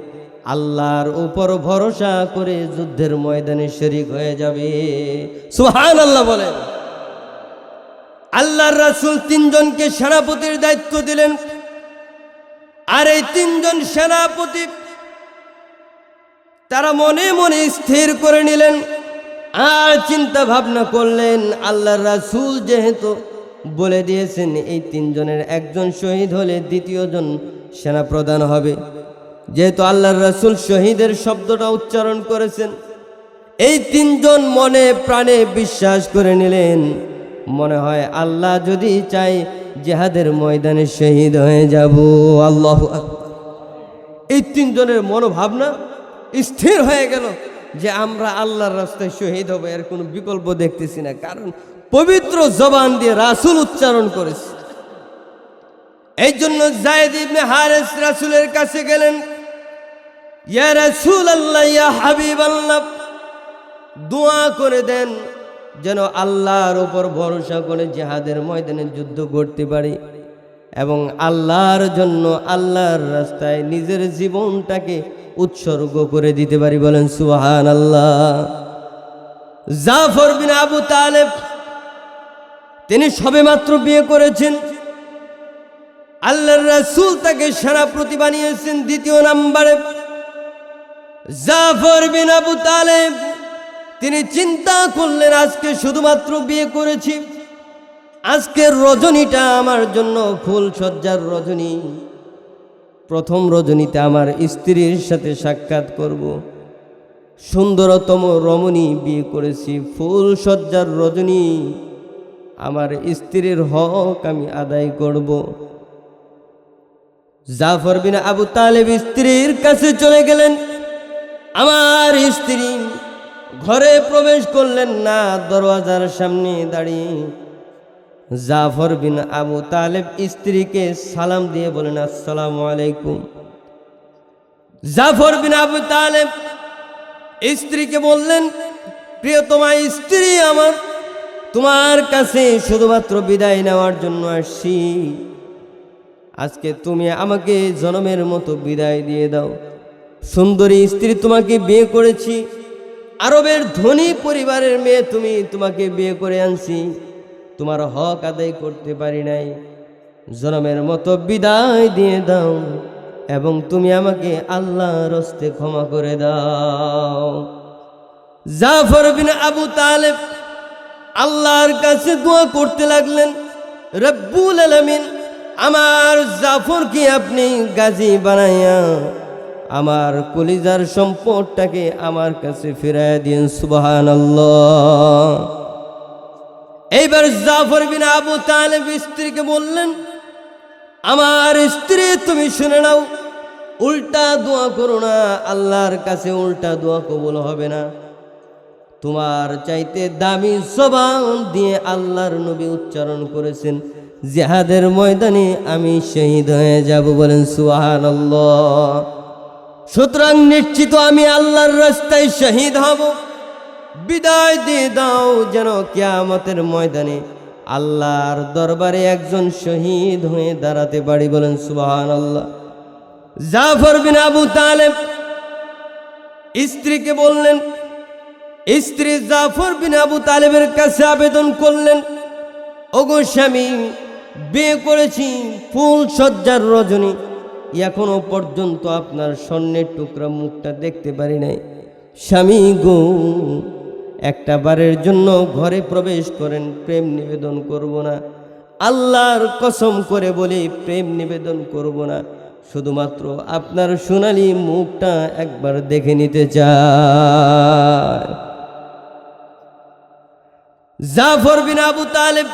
আল্লাহর উপর ভরসা করে যুদ্ধের ময়দানে শরীক হয়ে যাবে। সুবহানাল্লাহ বলেন। আল্লাহর রাসূল 3 জনকে সেনাপতির দায়িত্ব দিলেন। আর এই 3 জন সেনাপতি তারা মনে মনে স্থির করে নিলেন আর চিন্তা ভাবনা করলেন, আল্লাহর রাসূল যেহেতু বলে দিয়েছেন এই 3 জনের একজন শহীদ হলে দ্বিতীয় জন সেনাপ্রধান হবে, যেহেতু আল্লাহর রাসূল শহীদের শব্দটা উচ্চারণ করেছেন, এই 3 জন মনে প্রাণে বিশ্বাস করে নিলেন, মনে হয় আল্লাহ যদি চায় জিহাদের ময়দানে শহীদ হয়ে যাব। আল্লাহু আকবার। এই 3 জনের মনোভাবনা স্থির হয়ে গেল যে আমরা আল্লাহর রাস্তায় শহীদ হব, এর কোনো বিকল্প দেখতেছি না, কারণ পবিত্র জবান দিয়ে রাসূল উচ্চারণ করেছে। এই জন্য যায়েদ ইবনে হারেস রাসূলের কাছে গেলেন, ইয়া রাসূলুল্লাহ, ইয়া হাবিবাল্লাহ, দোয়া করে দেন যেন আল্লাহর উপর ভরসা করে জিহাদের ময়দানে যুদ্ধ করতে পারি এবং আল্লাহর জন্য আল্লাহর রাস্তায় নিজের জীবনটাকে উৎসর্গ করে দিতে পারি, বলেন সুবহানাল্লাহ। জাফর বিন আবু তালেব তিনি সবেমাত্র বিয়ে করেছেন, আল্লাহর রাসূল তাকে সেনাপতি বানিয়েছেন। দ্বিতীয় নম্বরে জাফর বিন আবু তালেব তিনি চিন্তা করলেন, আজকে শুধুমাত্র বিয়ে করেছি, আজকের রজনীটা আমার জন্য ফুল সজ্জার রজনী। প্রথম রজনীতে আমার স্ত্রীর সাথে সাক্ষাৎ করব। সুন্দরতম রমণী বিয়ে করেছি, ফুল সজ্জার রজনী, আমার স্ত্রীর হক আমি আদায় করব। জাফর বিন আবু তালেব স্ত্রীর কাছে চলে গেলেন। আমার স্ত্রী ঘরে প্রবেশ করলেন না, দরওয়াজার সামনে দাঁড়িয়ে জাফর বিন আবু তালেব স্ত্রীকে সালাম দিয়ে বলেন, আসসালামু আলাইকুম। জাফর বিন আবু তালেব স্ত্রীকে বললেন, প্রিয়তমা স্ত্রী আমার, তোমার কাছে শুধুমাত্র বিদায় নেওয়ার জন্য আসছি। আজকে তুমি আমাকে জনমের মতো বিদায় দিয়ে দাও। সুন্দরী স্ত্রী, তোমাকে বিয়ে করেছি, আরবের ধনী পরিবারের মেয়ে তুমি, তোমাকে বিয়ে করে আনছি, তোমার হক আদায় করতে পারি নাই, জনমের মতো বিদায় দিয়ে দাও এবং তুমি আমাকে আল্লাহর হস্তে ক্ষমা করে দাও। জাফর বিন আবু তালেব আল্লাহর কাছে দোয়া করতে লাগলেন, রব্বুল আলামিন আমার জাফরকে আপনি গাজী বানাইয়া আমার কলিজার সম্পদটাকে আমার কাছে ফিরাইয়া দিন, সুবহানাল্লাহ। এইবার জাফর বিন আবু তালেব স্ত্রীকে বললেন, আমার স্ত্রী তুমি শুনে নাও, উল্টা দোয়া করো না, আল্লাহর কাছে উল্টা দোয়া কবুল হবে না। তোমার চাইতে দামি জবান দিয়ে আল্লাহর নবী উচ্চারণ করেছেন, জিহাদের ময়দানে আমি শহীদ হয়ে যাব, বলেন সুবহানাল্লাহ। সুতরাং নিশ্চিত আমি আল্লাহর রাস্তায় শহীদ হব, বিদায় দিয়ে দাও যেন কিয়ামতের ময়দানে আল্লাহর দরবারে একজন শহীদ হয়ে দাঁড়াতে পারি, বলেন সুবহানাল্লাহ। জাফর বিন আবু তালেব স্ত্রীকে বললেন, স্ত্রী জাফর বিন আবু তালেবের কাছে আবেদন করলেন, ওগো স্বামী, বিয়ে করেছি, ফুল সজ্জার রজনী, এখনো পর্যন্ত আপনার স্বর্ণের টুকরা মুখটা দেখতে পারি নাই। স্বামী গো, একটা বারের জন্য ঘরে প্রবেশ করেন, প্রেম নিবেদন করব না, আল্লাহর কসম করে বলি প্রেম নিবেদন করব না, শুধুমাত্র আপনার সোনালী মুখটা একবার দেখে নিতে চাই। জাফর বিন আবু তালেব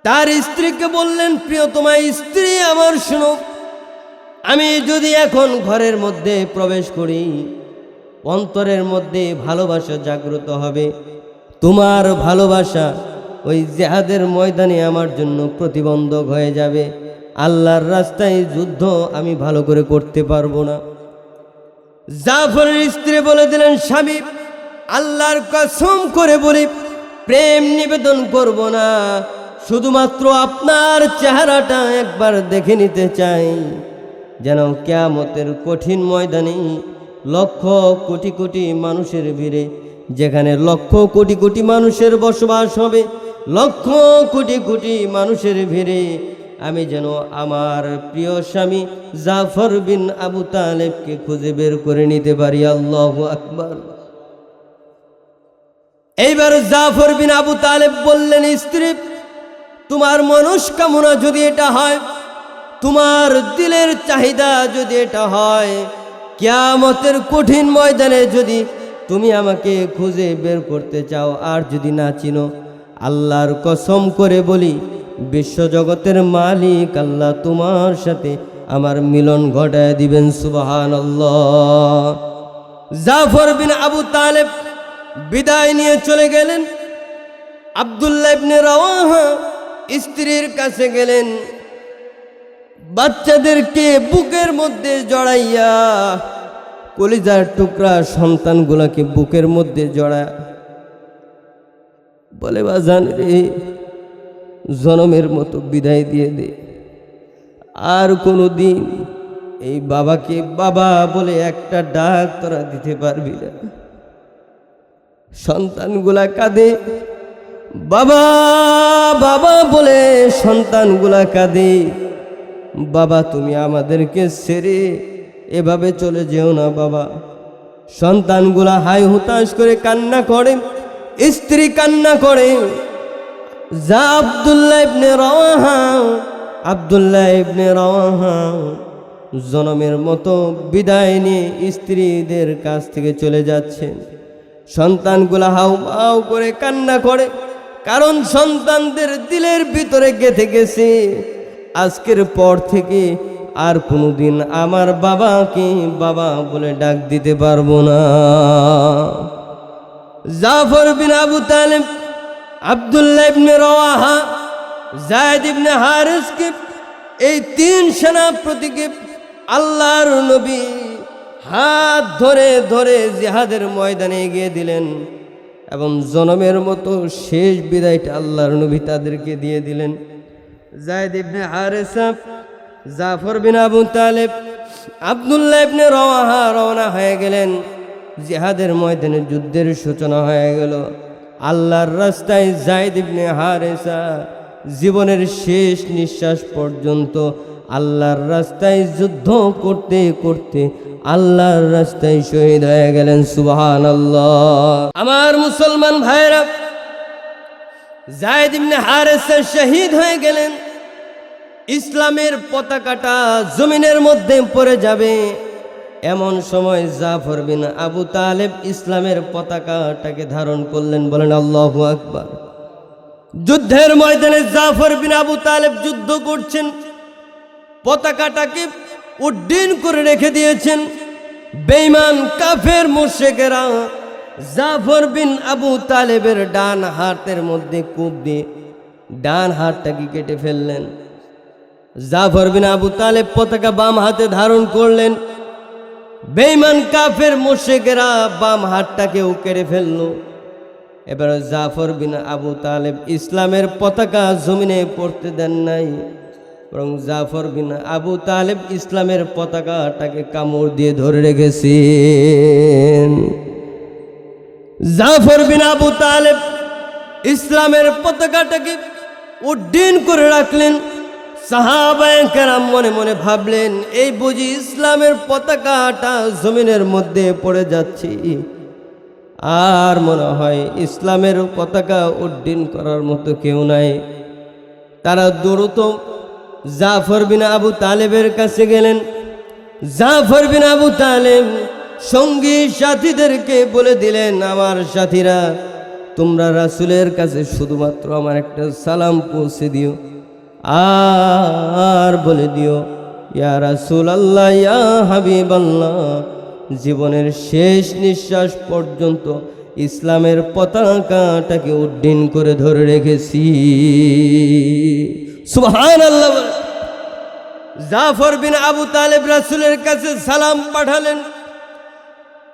তার স্ত্রীকে বললেন, প্রিয়তমা স্ত্রী আমার শোনো, আমি যদি এখন ঘরের মধ্যে প্রবেশ করি, অন্তরের মধ্যে ভালোবাসা জাগ্রত হবে, তোমার ভালোবাসা ওই জিহাদের ময়দানে আমার জন্য প্রতিবন্ধক হয়ে যাবে, আল্লাহর রাস্তায় যুদ্ধ আমি ভালো করে করতে পারবো না। জাফরের স্ত্রী বলে দিলেন, স্বামী আল্লাহর কসম করে বলি প্রেম নিবেদন করব না, শুধুমাত্র আপনার চেহারাটা একবার দেখে নিতে চাই, যেন কিয়ামতের কঠিন ময়দানে লক্ষ কোটি কোটি মানুষের ভিড়ে, যেখানে লক্ষ কোটি কোটি মানুষের বসবাস হবে, লক্ষ কোটি কোটি মানুষের ভিড়ে আমি যেন আমার প্রিয় স্বামী জাফর বিন আবু তালেবকে খুঁজে বের করে নিতে পারি। আল্লাহু আকবার। এইবার জাফর বিন আবু তালেব বললেন, স্ত্রী তোমার মনস্কামনা যদি এটা হয়, তোমার দিলের চাহিদা যদি এটা হয়, কিয়ামতের কঠিন ময়দানে যদি তুমি আমাকে খুঁজে বের করতে চাও, আর যদি না চিনো, আল্লাহর কসম করে বলি বিশ্বজগতের মালিক আল্লাহ তোমার সাথে আমার মিলন ঘটায় দিবেন, সুবহানাল্লাহ। জাফর বিন আবু তালেব বিদায় নিয়ে চলে গেলেন। আব্দুল্লাহ ইবনে রাওয়াহা স্ত্রীর কাছে গেলেন, বাচ্চাদেরকে বুকের মধ্যে জড়াইয়া, কলিজার টুকরা সন্তানগুলোকে বুকের মধ্যে জড়া বলে, বাজান রে, জনমের মতো বিদায় দিয়ে দে, আর কোনো দিন এই বাবাকে বাবা বলে একটা ডাক তোরা দিতে পারবি না। সন্তানগুলা কাঁদে, বাবা বাবা বলে সন্তানগুলা কাঁদে। বাবা তুমি আমাদেরকে ছেড়ে এভাবে চলে যেও না বাবা। সন্তানগুলা হাই হুতাশ করে কান্না করে, স্ত্রী কান্না করে। যা আব্দুল্লাহ ইবনে রাওয়াহা, আব্দুল্লাহ ইবনে রাওয়াহা জনমের মতো বিদায় নিয়ে স্ত্রীদের কাছ থেকে চলে যাচ্ছেন। সন্তানগুলা হাউ মাউ করে কান্না করে, কারণ সন্তানদের দিলের ভিতরে গেঁথে গেছে আজকের পর থেকে আর কোনোদিন আমার বাবাকে বাবা বলে ডাক দিতে পারবো না। জাফর বিন আবু তালেব, আব্দুল্লাহ ইবনে রাওয়াহা, যায়েদ ইবনে হারিসকে, এই তিন সেনাপতিকে আল্লাহর নবী হাত ধরে ধরে জিহাদের ময়দানে এগিয়ে দিলেন এবং জনমের মতো শেষ বিদায়টা আল্লাহর নবী তাদেরকে দিয়ে দিলেন। যায়েদ ইবনে হারিসা, জাফর বিন আবু তালেব, আব্দুল্লাহ ইবনে রাওয়াহা রওনা হয়ে গেলেন। জিহাদের ময়দানে যুদ্ধের সূচনা হয়ে গেল। আল্লাহর রাস্তায় যায়েদ ইবনে হারিসা জীবনের শেষ নিঃশ্বাস পর্যন্ত আল্লাহর রাস্তায় যুদ্ধ করতে করতে আল্লাহর রাস্তায় শহীদ হয়ে গেলেন। সুবহানাল্লাহ। আমার মুসলমান ভাইরা, যায়েদ ইবনে হারিসা শহীদ হয়ে গেলেন। ইসলামের পতাকাটা জমিনের মধ্যে পড়ে যাবে এমন সময় জাফর বিন আবু তালেব ইসলামের পতাকাটাকে ধারণ করলেন। বলেন আল্লাহু আকবার। যুদ্ধের ময়দানে জাফর বিন আবু তালেব যুদ্ধ করছেন, পতাকাটাকে উড্ডীন করে রেখে দিয়েছেন। বেঈমান কাফের মুশরিকেরা জাফর বিন আবু তালেবের ডান হাতের মধ্যে কোপ দিয়ে ডান হাতটাকে কেটে ফেললেন। জাফর বিন আবু তালেব পতাকা বাম হাতে ধারণ করলেন। বেঈমান কাফের মুশরিকেরা বাম হাতটাকেও কেটে ফেলল। এবার জাফর বিন আবু তালেব ইসলামের পতাকা জমিনে পড়তে দেন নাই, বরং জাফর বিন আবু তালেব ইসলামের পতাকাটাকে কামড় দিয়ে ধরে রেখেছেন। জাফর বিন আবু তালেব ইসলামের পতাকাটাকে উড্ডীন করে রাখলেন। সাহাবায়ে কেরাম মনে মনে ভাবলেন, এই বুঝি ইসলামের পতাকাটা জমিনের মধ্যে পড়ে যাচ্ছে, আর মনে হয় ইসলামের পতাকা উড্ডীন করার মতো কেউ নাই। তারা দ্রুত জাফর বিন আবু তালেবের কাছে গেলেন। জাফর বিন আবু তালেব সঙ্গী সাথীদেরকে বলে দিলেন, আমার সাথীরা, তোমরা রাসূলের কাছে শুধুমাত্র আমার একটা সালাম পৌঁছে দিও, আর বলে দিও, ইয়া রাসূলুল্লাহ, ইয়া হাবিবাল্লাহ, জীবনের শেষ নিঃশ্বাস পর্যন্ত ইসলামের পতাকাটাকে উড্ডীন করে ধরে রেখেছি। সুবহানাল্লাহ। জাফর বিন আবু তালেব রাসূলের কাছে সালাম পাঠালেন।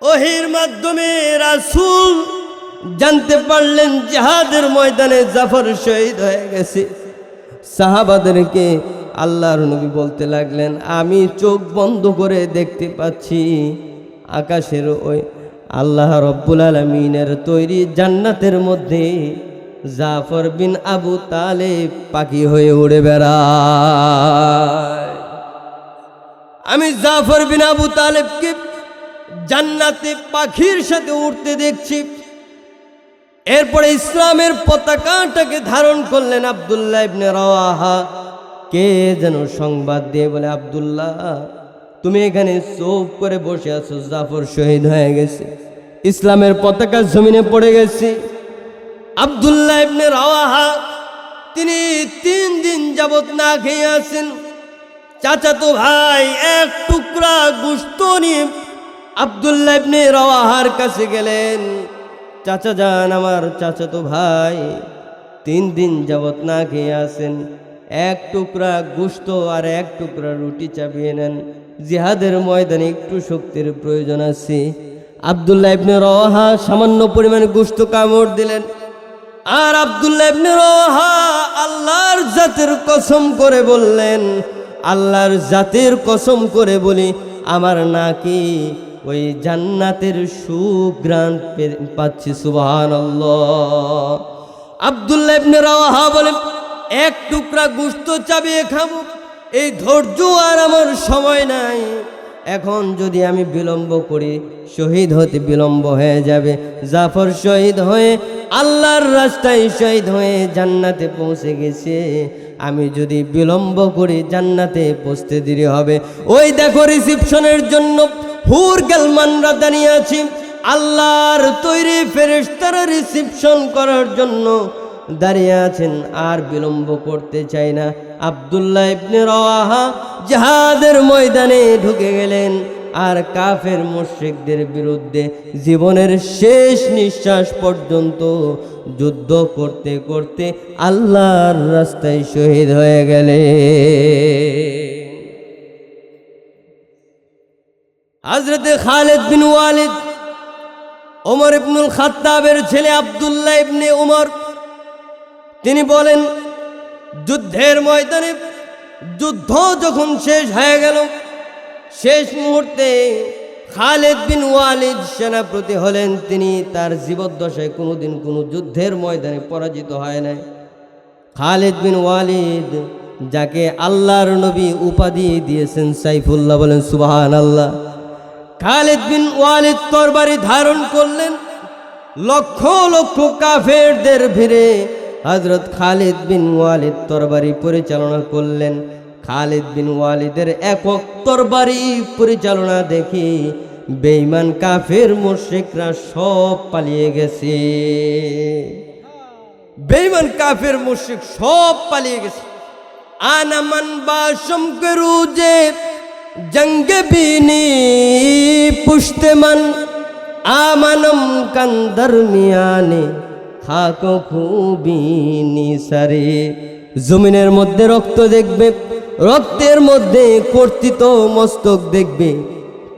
ওহীর মাধ্যমে রাসূল জানতে পারলেন জিহাদের ময়দানে জাফর শহীদ হয়ে গেছে। সাহাবাদেরকে আল্লাহর নবী বলতে লাগলেন, আমি চোখ বন্ধ করে দেখতে পাচ্ছি আকাশের ওই আল্লাহ রব্বুল আলামিনের তৈরি জান্নাতের মধ্যে জাফর বিন আবু তালেব পাখি হয়ে উড়ে বেড়ায়। আমি জাফর বিন আবু তালেবকে জান্নাতে পাখির সাথে উড়তে দেখছি। এরপরে ইসলামের পতাকাটাকে ধারণ করলেন আব্দুল্লাহ ইবনে রাওয়াহা। কে যেন সংবাদ দিয়ে বলে, আব্দুল্লাহ, তুমি এখানে চুপ করে বসে আছো, জাফর শহীদ হয়ে গেছে, ইসলামের পতাকা জমিনে পড়ে গেছে। আব্দুল্লাহ ইবনে রাওয়াহা তিনি 3 দিন যাবত না খেয়ে আছেন। চাচাতো ভাই এক টুকরা গোশত নিয়ে আব্দুল্লাহ ইবনে রাওয়াহার কাছে গেলেন। চাচা যান, আমার চাচাতো ভাই 3 দিন যাবত না খেয়ে আছেন, এক টুকরা গোশত আর এক টুকরা রুটি চাপিয়ে নেন, জিহাদের ময়দানে একটু শক্তির প্রয়োজন আছে। আব্দুল্লাহ ইবনে রাওয়াহা সামান্য পরিমাণে গোশত কামড় দিলেন। আর আব্দুল্লাহ ইবনে রাওয়াহা আল্লাহর জাতের কসম করে বললেন, আল্লাহর জাতের কসম করে বলি আমার নাকি ওই জান্নাতের সুঘ্রাণ পাচ্ছি। সুবহানাল্লাহ। আব্দুল্লাহ ইবনে রাওয়াহা বলেন, এক টুকরা গোশত চাবিয়ে খাবো, এই ধৈর্য আর আমার সময় নাই। এখন যদি আমি বিলম্ব করি শহীদ হতে বিলম্ব হয়ে যাবে। জাফর শহীদ হয়ে আল্লাহর রাস্তায় শহীদ হয়ে জান্নাতে পৌঁছে গেছে, আমি যদি বিলম্ব করি জান্নাতে পৌঁছতে দেরি হবে। ওই দেখো রিসিপশনের জন্য হুর গেলমানরা দাঁড়িয়ে আছি, আল্লাহর তৈরি ফেরেশতারা রিসিপশন করার জন্য দাঁড়িয়ে আছেন, আর বিলম্ব করতে চাই না। আব্দুল্লাহ ইবনে রাওয়াহা জিহাদের ময়দানে ঢুকে গেলেন, আর কাফের মুশরিকদের বিরুদ্ধে জীবনের শেষ নিঃশ্বাস পর্যন্ত যুদ্ধ করতে করতে আল্লাহর রাস্তায় শহীদ হয়ে গেলেন। হযরতে খালিদ বিন ওয়ালিদ, ওমর ইবনুল খাত্তাবের ছেলে আব্দুল্লাহ ইবনে ওমর, তিনি বলেন, যুদ্ধের ময়দানে যুদ্ধ যখন শেষ হয়ে গেল, শেষ মুহূর্তে খালিদ বিন ওয়ালিদ সেনাপতি হলেন। তিনি তার জীবদ্দশায় কোনোদিন কোনো যুদ্ধের ময়দানে পরাজিত হয় নাই। খালিদ বিন ওয়ালিদ, যাকে আল্লাহর নবী উপাধি দিয়েছেন সাইফুল্লাহ, বলেন সুবহানাল্লাহ। খালিদ বিন ওয়ালিদ তরবারি ধারণ করলেন, লক্ষ লক্ষ কাফেরদের ভিড়ে হযরত খালিদ বিন ওয়ালিদ তরবারি পরিচালনা করলেন। খালিদ বিন ওয়ালিদের একক তরবারি পরিচালনা দেখে বেঈমান কাফের মুশরিকরা সব পালিয়ে গেছে। বেঈমান কাফের মুশরিক সব পালিয়ে গেছে। আনামান বাশম করুজে জঙ্গ বিনি পুশতমান আমানম কান্দর মিয়ানে খাকো খুবিনি সারে। জমিনের মধ্যে রক্ত দেখবে, রক্তের মধ্যে কর্তিত মস্তক দেখবে,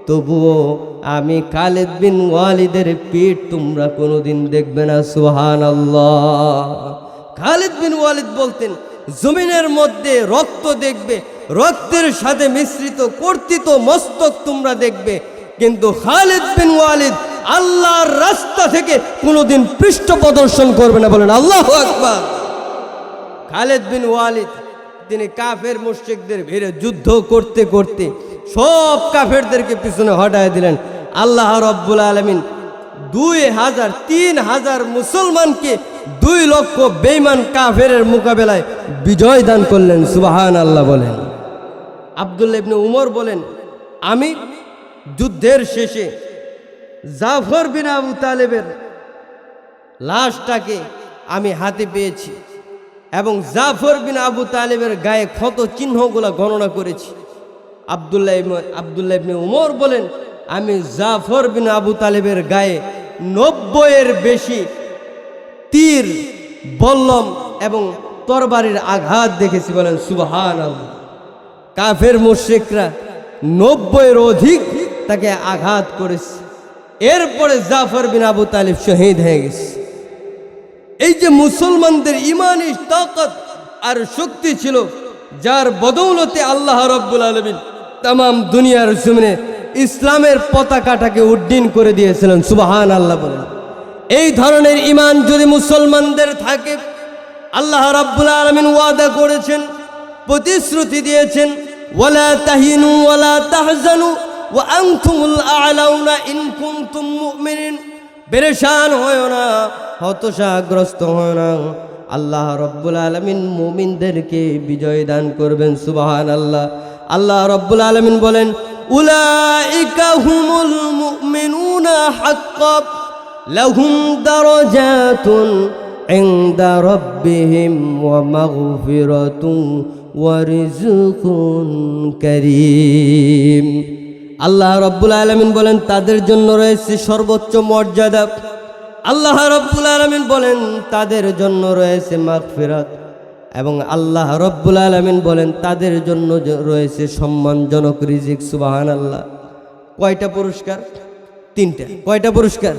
তবুও আমি খালিদ বিন ওয়ালিদের পিঠ তোমরা কোনোদিন দেখবে না। সুবহানাল্লাহ। খালিদ বিন ওয়ালিদ বলতেন, জমিনের মধ্যে রক্ত দেখবে, রক্তের সাথে মিশ্রিত কর্তিত মস্তক তোমরা দেখবে, কিন্তু খালিদ বিন ওয়ালিদ আল্লাহর রাস্তা থেকে কোনোদিন পৃষ্ঠ প্রদর্শন করবে না। বলেন আল্লাহু আকবার। খালিদ বিন ওয়ালিদ তিনি কাফের মুশরিকদের ভিড়ে যুদ্ধ করতে করতে সব কাফেরদেরকে পিছনে হটায় দিলেন। আল্লাহ রাব্বুল আলামিন 2000-3000 মুসলমানকে 2 লক্ষ বেঈমান কাফেরের মোকাবেলায় বিজয় দান করলেন। সুবহানাল্লাহ বলেন। আব্দুল্লাহ ইবনে উমর বলেন, আমি যুদ্ধের শেষে জাফর বিন আবু তালেবের লাশটাকে আমি হাতে পেয়েছি এবং জাফর বিন আবু তালেবের গায়ে ক্ষত চিহ্নগুলো গণনা করেছি। আব্দুল্লাহ ইবনে উমর বলেন, আমি জাফর বিন আবু তালেবের গায়ে 90-এর বেশি তীর, বল্লম এবং তরবারির আঘাত দেখেছি। বলেন সুবহানাল্লাহ। কাফের মুশরিকরা 90-এর অধিক তাকে আঘাত করেছে। এরপরে জাফর বিন আবু তালেব শহীদ হয়ে গেছে। এই যে মুসলমানদের ইমানি তাকত আর শক্তি ছিল, যার বদৌলতে আল্লাহ রাব্বুল আলামিন তামাম দুনিয়ার জমিনে ইসলামের পতাকাটাকে উড্ডীন করে দিয়েছিলেন। সুবহানাল্লাহ বলেন। এই ধরনের ইমান যদি মুসলমানদের থাকে, আল্লাহ রাব্বুল আলামিন ওয়াদা করেছেন, প্রতিশ্রুতি দিয়েছেন, ওয়ালা তাহিনু ওয়ালা তাহজানু ওয়া আনতুমুল আ'লাউনা ইন কুনতুম মুমিনিন। পেরেশান হয় না, হতাশাগ্রস্ত হয় না, আল্লাহ রাব্বুল আলামিন মুমিনদেরকে বিজয় দান করবেন। সুবহানাল্লাহ। আল্লাহ রাব্বুল আলামিন বলেন, উলাইকা হুমুল মুমিনুনা হাক্কান লাহুম দারাজাতুন ইনদা রাব্বিহিম ওয়া মাগফিরাতুন ওয়া রিজকুন কারীম। আল্লাহ রাব্বুল আলামিন বলেন, তাদের জন্য রয়েছে সর্বোচ্চ মর্যাদা। আল্লাহ রাব্বুল আলামিন বলেন, তাদের জন্য রয়েছে মাগফিরাত, এবং আল্লাহ রাব্বুল আলামিন বলেন, তাদের জন্য রয়েছে সম্মানজনক রিজিক। সুবহানাল্লাহ। কয়টা পুরস্কার? 3টা। কয়টা পুরস্কার?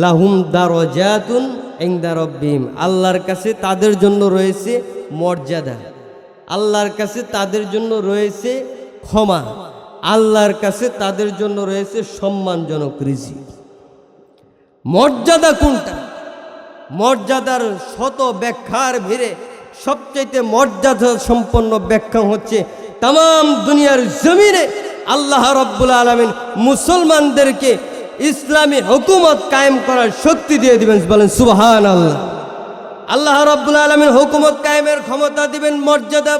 লাহুম দারাজাতুন ইনদা রাব্বিহিম, আল্লাহর কাছে তাদের জন্য রয়েছে মর্যাদা। আল্লাহর কাছে তাদের জন্য রয়েছে ক্ষমা, আল্লাহর কাছে তাদের জন্য রয়েছে সম্মানজনক রিজিক। মর্যাদা কোনটা? মর্যাদার শত ব্যাখ্যার ভিড়ে সবচাইতে মর্যাদা সম্পন্ন ব্যাখ্যা হচ্ছে তাম দুনিয়ার জমিনে আল্লাহ রাব্বুল আলামিন মুসলমানদেরকে ইসলামী হুকুমত কায়েম করার শক্তি দিয়ে দিবেন। বলেন সুবহানাল্লাহ। আল্লাহ রাব্বুল আলামিন হুকুমত কায়েমের ক্ষমতা দিবেন, মর্যাদা।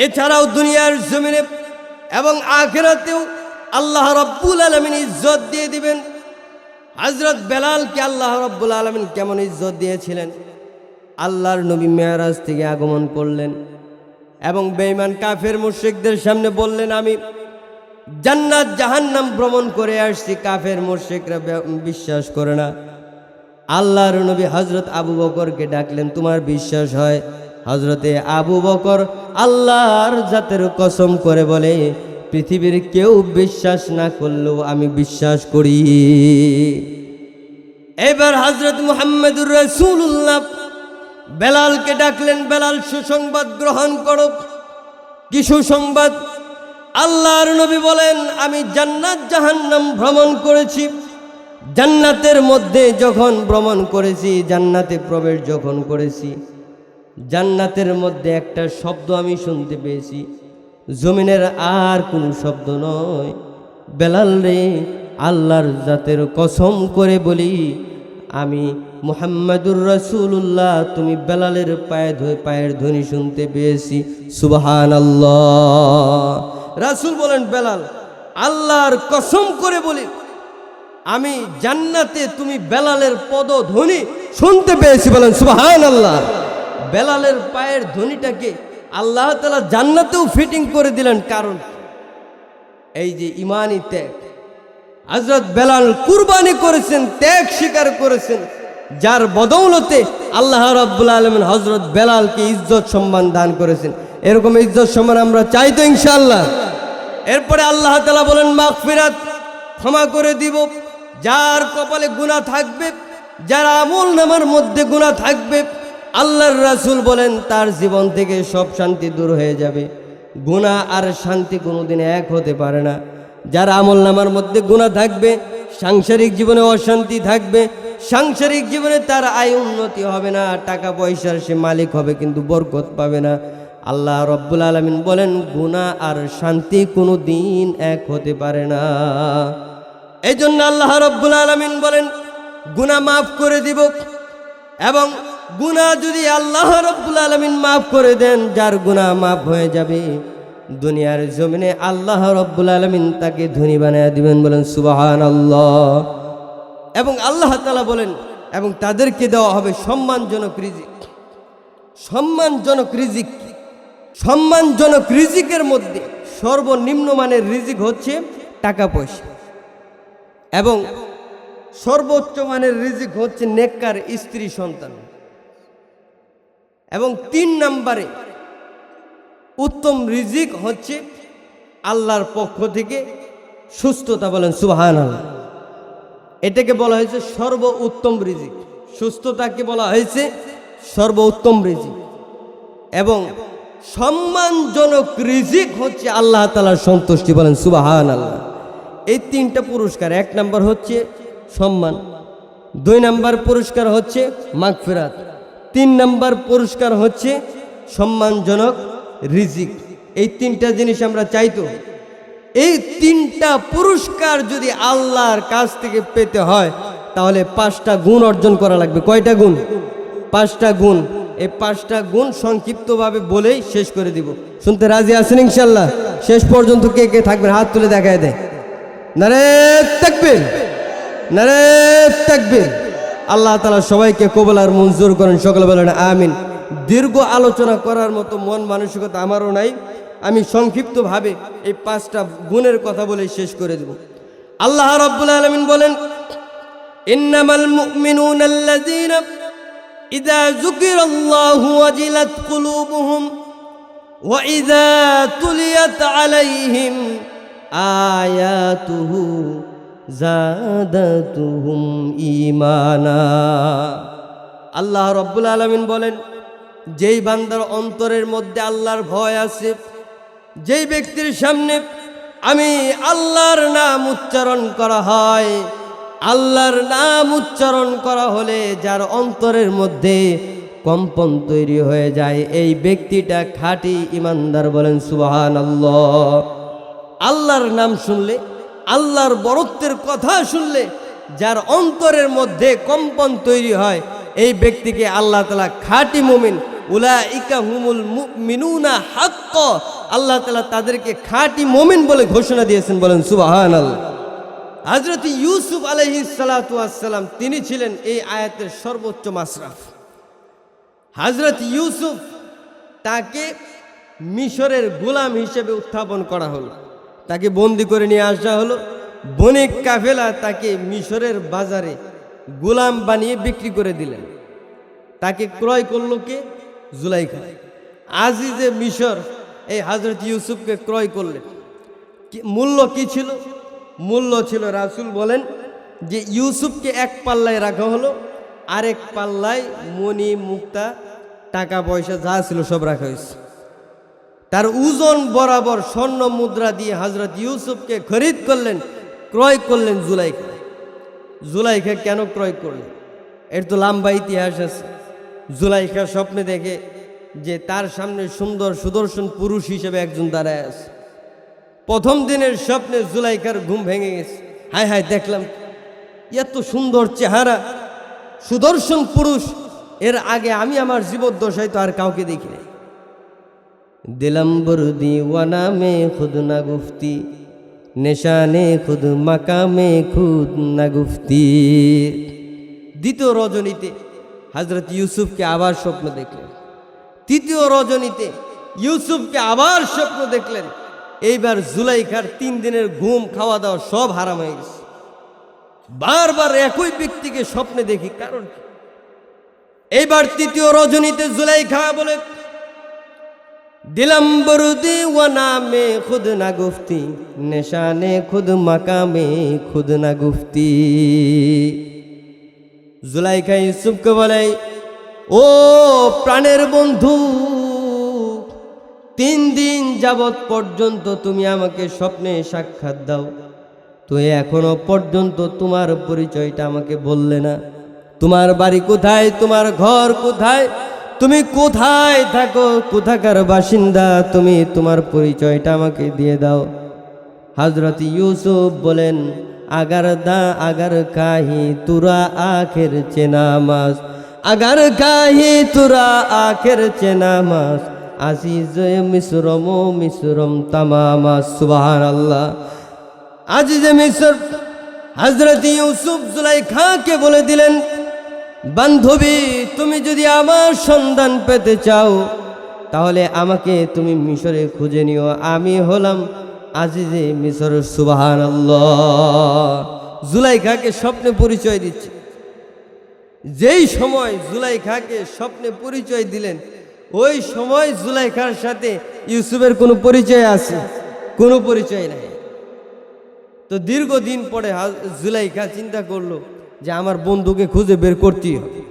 এছাড়াও দুনিয়ার জমিনে এবং আখিরাতেও আল্লাহ রাব্বুল আলামিন ইজ্জত দিয়ে দিবেন। হযরত বেলালকে আল্লাহ রাব্বুল আলামিন কেমন ইজ্জত দিয়েছিলেন? আল্লাহর নবী মেরাজ থেকে আগমন করলেন এবং বেঈমান কাফের মুশরিকদের সামনে বললেন, আমি জান্নাত জাহান্নাম ভ্রমণ করে আসছি। কাফের মুশরিকরা বিশ্বাস করে না। আল্লাহর নবী হযরত আবু বকরকে ডাকলেন, তোমার বিশ্বাস হয়? হযরতে আবু বকর আল্লাহর জাতের কসম করে বলে, পৃথিবীর কেউ বিশ্বাস না করলেও আমি বিশ্বাস করি। এবার হযরত মুহাম্মদুর রাসূলুল্লাহ বেলালকে ডাকলেন, বেলাল সুসংবাদ গ্রহণ করো। কি সুসংবাদ? আল্লাহর নবী বলেন, আমি জান্নাত জাহান্নাম ভ্রমণ করেছি। জান্নাতের মধ্যে যখন ভ্রমণ করেছি, জান্নাতে প্রবেশ যখন করেছি, জান্নাতের মধ্যে একটা শব্দ আমি শুনতে পেয়েছি, জমিনের আর কোনো শব্দ নয়। বেলাল রে, আল্লাহর জাতের কসম করে বলি, আমি মুহাম্মদুর রাসূলুল্লাহ তুমি বেলালের পায়ের ধ্বনি শুনতে পেয়েছি। সুবহানাল্লাহ। রাসূল বলেন, বেলাল আল্লাহর কসম করে বলি, আমি জান্নাতে তুমি বেলালের পদধ্বনি শুনতে পেয়েছি। বলেন সুবহানাল্লাহ। বেলালের পায়ের ধ্বনিটাকে আল্লাহ তাআলা জান্নাতেও ফিটিং করে দিলেন। কারণ এই যে ইমানি ত্যাগ, হযরত বেলাল কুরবানি করেছেন, ত্যাগ স্বীকার করেছেন, যার বদৌলতে আল্লাহ রাব্বুল আলামিন হযরত বেলালকে ইজ্জত সম্মান দান করেছেন। এরকম ইজ্জত সম্মান আমরা চাই তো ইনশাআল্লাহ। এরপরে আল্লাহ তাআলা বলেন, মাগফিরাত, ক্ষমা করে দিব। যার কপালে গুনাহ থাকবে, যার আমল নামার মধ্যে গুনাহ থাকবে, আল্লাহর রাসূল বলেন তার জীবন থেকে সব শান্তি দূর হয়ে যাবে। গুনাহ আর শান্তি কোনোদিন এক হতে পারে না। যার আমল নামার মধ্যে গুনাহ থাকবে, সাংসারিক জীবনে অশান্তি থাকবে, সাংসারিক জীবনে তার আয় উন্নতি হবে না, টাকা পয়সার সে মালিক হবে কিন্তু বরকত পাবে না। আল্লাহ রাব্বুল আলামিন বলেন, গুনাহ আর শান্তি কোনো দিন এক হতে পারে না। এই জন্য আল্লাহ রাব্বুল আলামিন বলেন, গুনাহ মাফ করে দিব। এবং গুনাহ যদি আল্লাহ রাব্বুল আলামিন মাফ করে দেন, যার গুনাহ মাফ হয়ে যাবে, দুনিয়ার জমিনে আল্লাহ রাব্বুল আলামিন তাকে ধনী বানায় দিবেন। বলেন সুবহানাল্লাহ। এবং আল্লাহ তাআলা বলেন, এবং তাদেরকে দেওয়া হবে সম্মানজনক রিজিক। সম্মানজনক রিজিক, সম্মানজনক রিজিকের মধ্যে সর্বনিম্ন মানের রিজিক হচ্ছে টাকা পয়সা, এবং সর্বোচ্চ মানের রিজিক হচ্ছে নেককার স্ত্রী সন্তান, এবং 3 নম্বরে উত্তম রিজিক হচ্ছে আল্লাহর পক্ষ থেকে সুস্থতা। বলেন সুবহানাল্লাহ। এটাকে বলা হয়েছে সর্ব উত্তম রিজিক। সুস্থতাকে বলা হয়েছে সর্ব উত্তম রিজিক। এবং সম্মানজনক রিজিক হচ্ছে আল্লাহ তাআলার সন্তুষ্টি। বলেন সুবহানাল্লাহ। এই 3টা পুরস্কার, 1 নম্বর হচ্ছে সম্মান, 2 নম্বর পুরস্কার হচ্ছে মাগফিরাত, 3 নম্বর পুরস্কার হচ্ছে সম্মানজনক রিজিক। এই 3টা জিনিস আমরা চাইতো। এই 3টা পুরস্কার যদি আল্লাহর কাছ থেকে পেতে হয়, তাহলে 5টা গুণ অর্জন করা লাগবে। কয়টা গুণ? 5টা গুণ। এই 5টা গুণ সংক্ষিপ্তভাবে বলেই শেষ করে দিব। শুনতে রাজি আছেন ইনশাআল্লাহ? শেষ পর্যন্ত কে কে থাকবেন হাত তুলে দেখায় দেয়। নারে তাকবীর, নারে তাকবীর। আল্লাহ তাআলা সবাইকে কবুল আর মঞ্জুর করেন। সকলে বলেন আমিন। দীর্ঘ আলোচনা করার মতো মন মানসিকতা আমারও নাই। আমি সংক্ষিপ্তভাবে এই 5টা গুণের কথা বলে শেষ করে দেব। আল্লাহ রাব্বুল আলামিন বলেন, ইন্নামাল মুমিনুনাল্লাযীনা ইযা যুকিরাল্লাহু ওয়াজিলাত কুলুবুহুম ওয়া ইযা তুলিয়াত আলাইহিম আয়াতুহু জাদাতুহুম ঈমানা। আল্লাহ রাব্বুল আলামিন বলেন, যেই বান্দার অন্তরের মধ্যে আল্লাহর ভয় আছে, যেই ব্যক্তির সামনে আমি আল্লাহর নাম উচ্চারণ করা হয়, আল্লাহর নাম উচ্চারণ করা হলে যার অন্তরের মধ্যে কম্পন তৈরি হয়ে যায়, এই ব্যক্তিটা খাঁটি ইমানদার। বলেন সুবহানাল্লাহ। আল্লাহর নাম শুনলে, আল্লাহর বরত্বের কথা শুনলে যার অন্তরের মধ্যে কম্পন তৈরি হয়, এই ব্যক্তিকে আল্লাহ তাআলা খাঁটি মুমিন, উলাইকা হুমুল মুমিনুনা হাক্ক, আল্লাহ তাআলা তাদেরকে খাঁটি মুমিন বলে ঘোষণা দিয়েছেন। বলেন সুবহানাল্লাহ। হযরত ইউসুফ আলাইহিস সালাতু ওয়াস সালাম তিনি ছিলেন এই আয়াতের সর্বোচ্চ মাশরাফ। হযরত ইউসুফ তাকে মিশরের গোলাম হিসেবে উত্থাপন করা হলো, তাকে বন্দি করে নিয়ে আসা হলো। বণিক কাফেলা তাকে মিশরের বাজারে গোলাম বানিয়ে বিক্রি করে দিলেন। তাকে ক্রয় করলো কে? জুলাইখা। আজিজে মিশর এই হযরত ইউসুফকে ক্রয় করলেন। মূল্য কি ছিল? মূল্য ছিল, রাসূল বলেন যে ইউসুফকে এক পাল্লায় রাখা হলো, আরেক পাল্লায় মণি মুক্তা টাকা পয়সা যা ছিল সব রাখা হয়েছে। তার ওজন বরাবর স্বর্ণ মুদ্রা দিয়ে হযরত ইউসুফকে খরিদ করলেন, ক্রয় করলেন জুলাইখা। জুলাইখা কেন ক্রয় করলেন? এর তো লম্বা ইতিহাস আছে। জুলাইখা স্বপ্নে দেখে যে তার সামনে সুন্দর সুদর্শন পুরুষ হিসেবে একজন দাঁড়ায় আছে। প্রথম দিনের স্বপ্নে জুলাইখার ঘুম ভেঙে গেছে। হায় হায়, দেখলাম এত সুন্দর চেহারা, সুদর্শন পুরুষ, এর আগে আমি আমার জীবদ্দশায় তো আর কাউকে দেখি নাই। দিলম বরদি ওয়ানা মে খুদ না গুফতি, নেশানে খুদ মাকামে খুদ না গুফতি। দ্বিতীয় রজনীতে হযরত ইউসুফকে আবার স্বপ্ন দেখলেন। তৃতীয় রজনীতে ইউসুফকে আবার স্বপ্ন দেখলেন। এইবার জুলাইখার 3 দিনের ঘুম খাওয়া দাওয়া সব হারাম হয়ে গেছে। বারবার একই ব্যক্তিকে স্বপ্নে দেখি, কারণ কি? এইবার তৃতীয় রজনীতে জুলাইখা বলে, দিলম বরুদি ওয়ানা মে খুদ না গুফতি, নেশানে খুদ মাকামে খুদ না গুফতি। জুলাইখা ইউসুফকে বলে, ও প্রাণের বন্ধু, 3 দিন যাবৎ পর্যন্ত তুমি আমাকে স্বপ্নে সাক্ষাৎ দাও, তো এখনো পর্যন্ত তোমার পরিচয়টা আমাকে বললে না। তোমার বাড়ি কোথায়? তোমার ঘর কোথায়? তুমি কোথায় থাকো? কোথাকার বাসিন্দা তুমি? তোমার পরিচয়টা আমাকে দিয়ে দাও। হযরত ইউসুফ বলেন, আগার কাহি তুরা আখের চেনামাস, আগার কাহি তুরা আখের চেনামাস, আজিজ মিসরম তামামাস। সুবহানাল্লাহ। আজিজে মিসর হযরত ইউসুফ জুলাইখাকে বলে দিলেন, বান্ধবী, তুমি যদি আমার সন্ধান পেতে চাও তাহলে আমাকে তুমি মিশরে খুঁজে নিও, আমি হলাম আজিজে মিসর। সুবহানাল্লাহ। জুলাইখাকে স্বপ্নে পরিচয় দিচ্ছে। যেই সময় জুলাইখাকে স্বপ্নে পরিচয় দিলেন, ওই সময় জুলাইখার সাথে ইউসুফের কোনো পরিচয় আছে? কোনো পরিচয় নাই। তো দীর্ঘদিন পরে জুলাইখা চিন্তা করলো যে আমার বন্ধুকে খুঁজে বের করতেই হবে।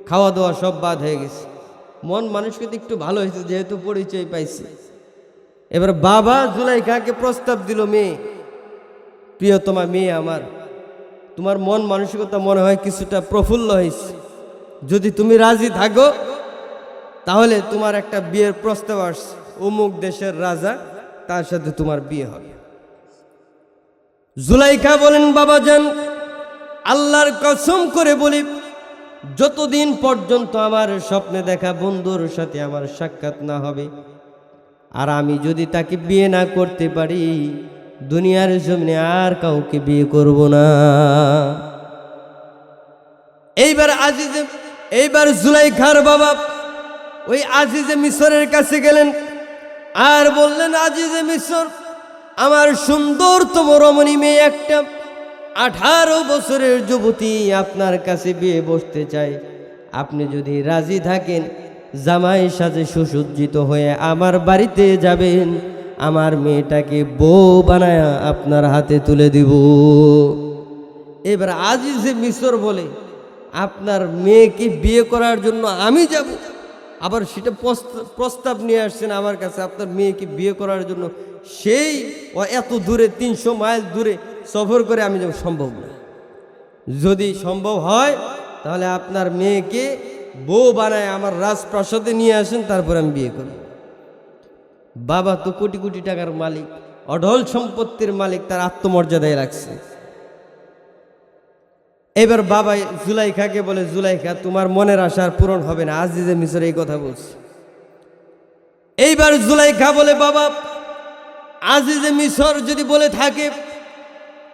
খাওয়া দাওয়া সব বাদ হয়ে গেছে, মন মানসিকতা একটু ভালো হয়েছে যেহেতু পরিচয় পাইছে। এবার বাবা জুলাইখাকে প্রস্তাব দিল, মেয়ে, প্রিয়তমা মেয়ে আমার, তোমার মন মানসিকতা মনে হয় কিছুটা প্রফুল্ল হয়েছে, যদি তুমি রাজি থাকো তাহলে তোমার একটা বিয়ের প্রস্তাব আসছে, অমুক দেশের রাজা, তার সাথে তোমার বিয়ে হবে। জুলাইখা বলেন, বাবাজান, আল্লাহর কসম করে বলি, যতদিন পর্যন্ত আমার স্বপ্নে দেখা বন্ধুর সাথে আমার সাক্ষাৎ না হবে, আর আমি যদি তাকে বিয়ে না করতে পারি, দুনিয়ার জমিনে আর কাউকে বিয়ে করব না। এইবার জুলাইখার বাবা ওই আজিজে মিসরের কাছে গেলেন আর বললেন, আজিজে মিসর, আমার সুন্দরতম রমণী মেয়ে একটা 18 বছরের যুবতী আপনার কাছে বিয়ে বসতে চায়। আপনি যদি রাজি থাকেন, জামাই সাজে সুসজ্জিত হয়ে আমার বাড়িতে যাবেন, আমার মেয়েটাকে বউ বানায়া আপনার হাতে তুলে দিব। এবার আজিজে মিসর বলে, আপনার মেয়েকে বিয়ে করার জন্য আমি যাব? আবার সেটা প্রস্তাব নিয়ে আসছেন আমার কাছে আপনার মেয়েকে বিয়ে করার জন্য, সেই এত দূরে 300 মাইল দূরে সফর করে আমি যাব, সম্ভব না। যদি সম্ভব হয় তাহলে আপনার মেয়েকে বউ বানায় আমার রাজপ্রাসাদে নিয়ে আসেন, তারপর আমি বিয়ে করব। বাবা তো কোটি কোটি টাকার মালিক, অঢল সম্পত্তির মালিক, তার আত্মমর্যাদায় রাখছে। এবার বাবা জুলাইখাকে বলে, জুলাইখা তোমার মনের আশা আর পূরণ হবে না, আজিজে মিশর এই কথা বলছে। এইবার জুলাইখা বলে, বাবা আজিজে মিশর যদি বলে থাকে